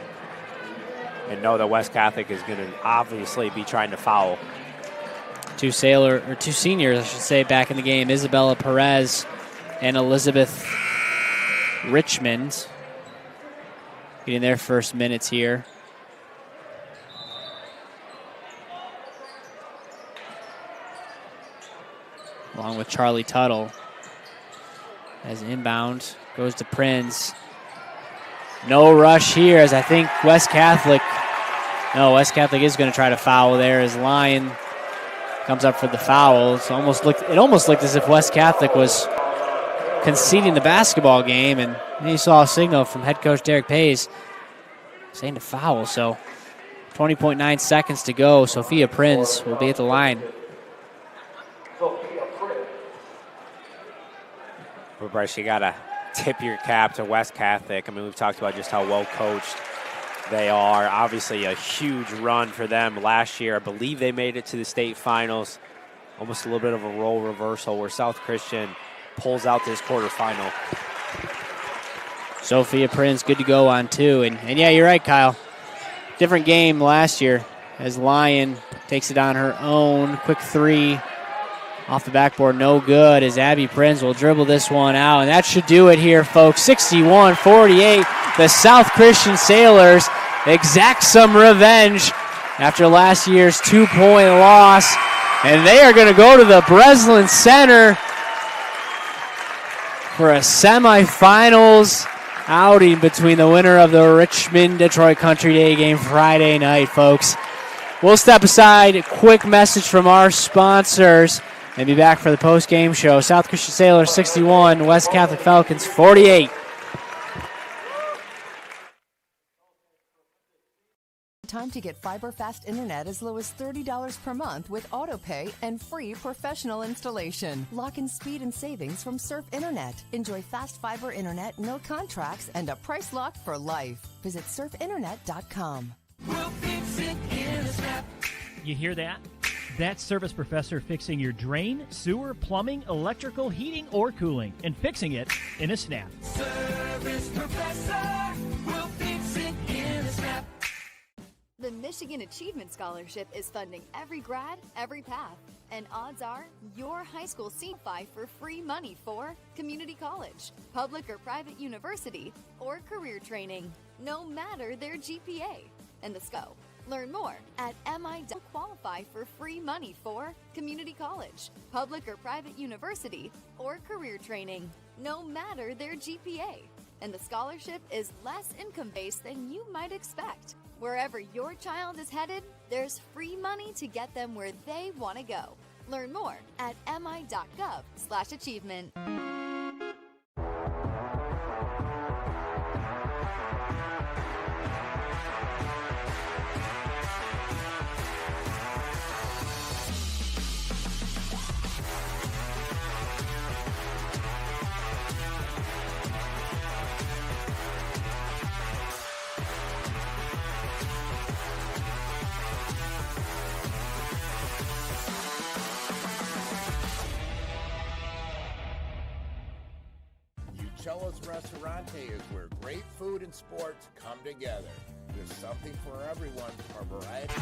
And know that West Catholic is going to obviously be trying to foul. Two seniors, I should say, back in the game. Isabella Perez and Elizabeth Richmond getting their first minutes here. Along with Charlie Tuttle. As inbound goes to Prinz. No rush here as I think West Catholic is going to try to foul there as Lyon comes up for the foul. It almost looked as if West Catholic was conceding the basketball game, and then you saw a signal from head coach Derek Pays saying to foul. So 20.9 seconds to go. Sophia Prinz will be at the line. But Bryce, you got to tip your cap to West Catholic. I mean, we've talked about just how well coached they are. Obviously a huge run for them last year. I believe they made it to the state finals. Almost a little bit of a role reversal where South Christian pulls out this quarterfinal. Sophia Prinz good to go on two. And yeah, you're right, Kyle. Different game last year as Lyon takes it on her own. Quick three off the backboard, no good, as Abby Prinz will dribble this one out. And that should do it here, folks. 61-48. The South Christian Sailors exact some revenge after last year's 2-point loss. And they are going to go to the Breslin Center for a semifinals outing between the winner of the Richmond-Detroit Country Day game Friday night, folks. We'll step aside. A quick message from our sponsors and be back for the post-game show. South Christian Sailors 61, West Catholic Falcons 48. Time to get fiber fast internet as low as $30 per month with autopay and free professional installation. Lock in speed and savings from Surf Internet. Enjoy fast fiber internet, no contracts, and a price lock for life. Visit surfinternet.com. We'll fix it in a snap. You hear that? That's Service Professor fixing your drain, sewer, plumbing, electrical, heating, or cooling, and fixing it in a snap. Service Professor will fix it in a snap. The Michigan Achievement Scholarship is funding every grad, every path. And odds are, your high school qualify for free money for community college, public or private university, or career training, no matter their GPA. And the scope. Learn more at MI.com. Qualify for free money for community college, public or private university, or career training, no matter their GPA. And the scholarship is less income-based than you might expect. Wherever your child is headed, there's free money to get them where they want to go. Learn more at mi.gov/achievement. Uccello's Restaurante is where great food and sports come together. There's something for everyone from a variety.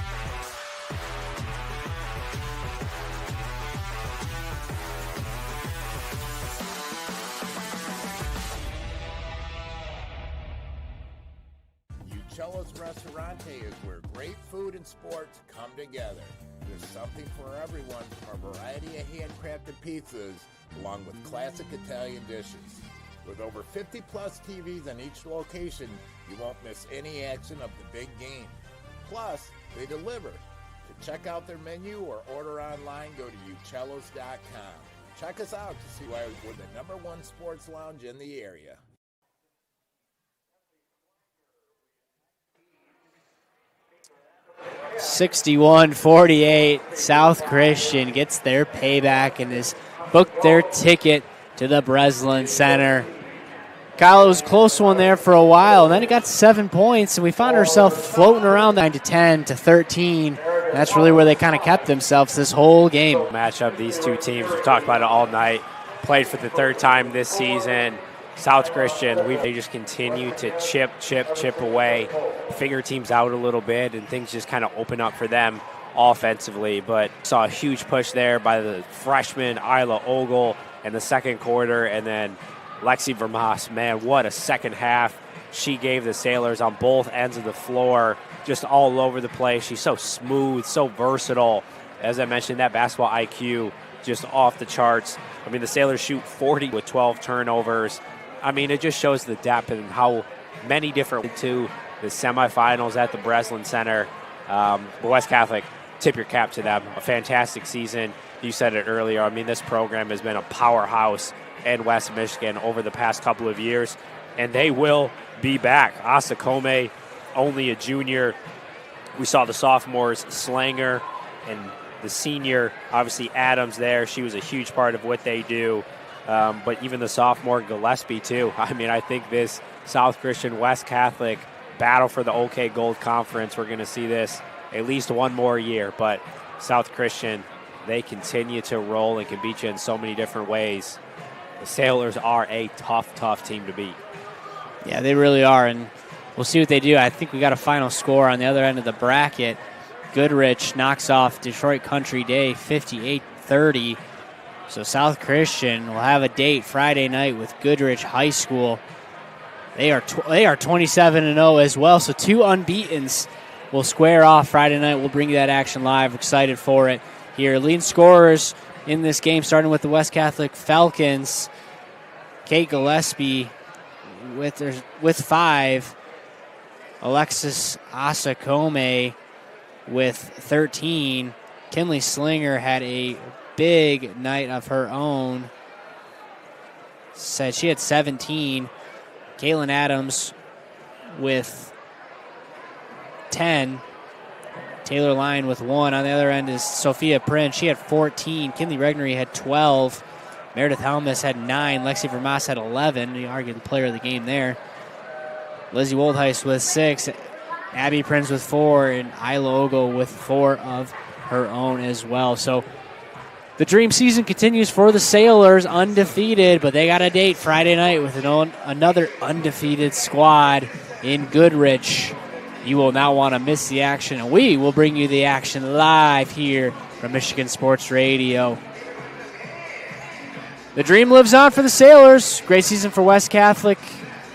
Uccello's Restaurante is where great food and sports come together. There's something for everyone from a variety of handcrafted pizzas along with classic Italian dishes. With over 50-plus TVs in each location, you won't miss any action of the big game. Plus, they deliver. To check out their menu or order online, go to uccellos.com. Check us out to see why we're the #1 sports lounge in the area. $61-48. South Christian gets their payback and has booked their ticket to the Breslin Center. Kyle, it was a close one there for a while. Then it got 7 points, and we found ourselves floating around 9-10 to 13. And that's really where they kind of kept themselves this whole game. Matchup, these two teams, we've talked about it all night. Played for the third time this season. South Christian, they just continue to chip away, figure teams out a little bit, and things just kind of open up for them offensively. But saw a huge push there by the freshman Isla Ogle in the second quarter, and then Lexi Vermas, man, what a second half she gave the Sailors on both ends of the floor, just all over the place. She's so smooth, so versatile. As I mentioned, that basketball IQ just off the charts. I mean, the Sailors shoot 40 with 12 turnovers. I mean, it just shows the depth and how many different to the semifinals at the Breslin Center. West Catholic tip your cap to them. A fantastic season. You said it earlier. I mean, this program has been a powerhouse in West Michigan over the past couple of years, and they will be back. Asakome, only a junior. We saw the sophomores, Slanger, and the senior, obviously Adams there. She was a huge part of what they do. But even the sophomore, Gillespie, too. I mean, I think this South Christian West Catholic battle for the OK Gold Conference, we're going to see this at least one more year. But South Christian, they continue to roll and can beat you in so many different ways. The Sailors are a tough team to beat. Yeah, they really are, and we'll see what they do. I think we got a final score on the other end of the bracket. Goodrich knocks off Detroit Country Day 58-30. So South Christian will have a date Friday night with Goodrich High School. They are 27-0 as well, so 2 unbeatens will square off Friday night. We'll bring you that action live. Excited for it here. Leading scorers in this game, starting with the West Catholic Falcons. Kate Gillespie with 5. Alexis Asakome with 13. Kinley Slinger had a big night of her own. Said she had 17. Caitlin Adams with 10. Taylor Lyon with 1. On the other end is Sophia Prince. She had 14. Kinley Regnery had 12. Meredith Helmus had 9. Lexi Vermas had 11. You argue the player of the game there. Lizzie Woldheist with 6. Abby Prince with 4. And Isla Ogo with 4 of her own as well. So the dream season continues for the Sailors, undefeated, but they got a date Friday night with another undefeated squad in Goodrich. You will not want to miss the action, and we will bring you the action live here from Michigan Sports Radio. The dream lives on for the Sailors. Great season for West Catholic.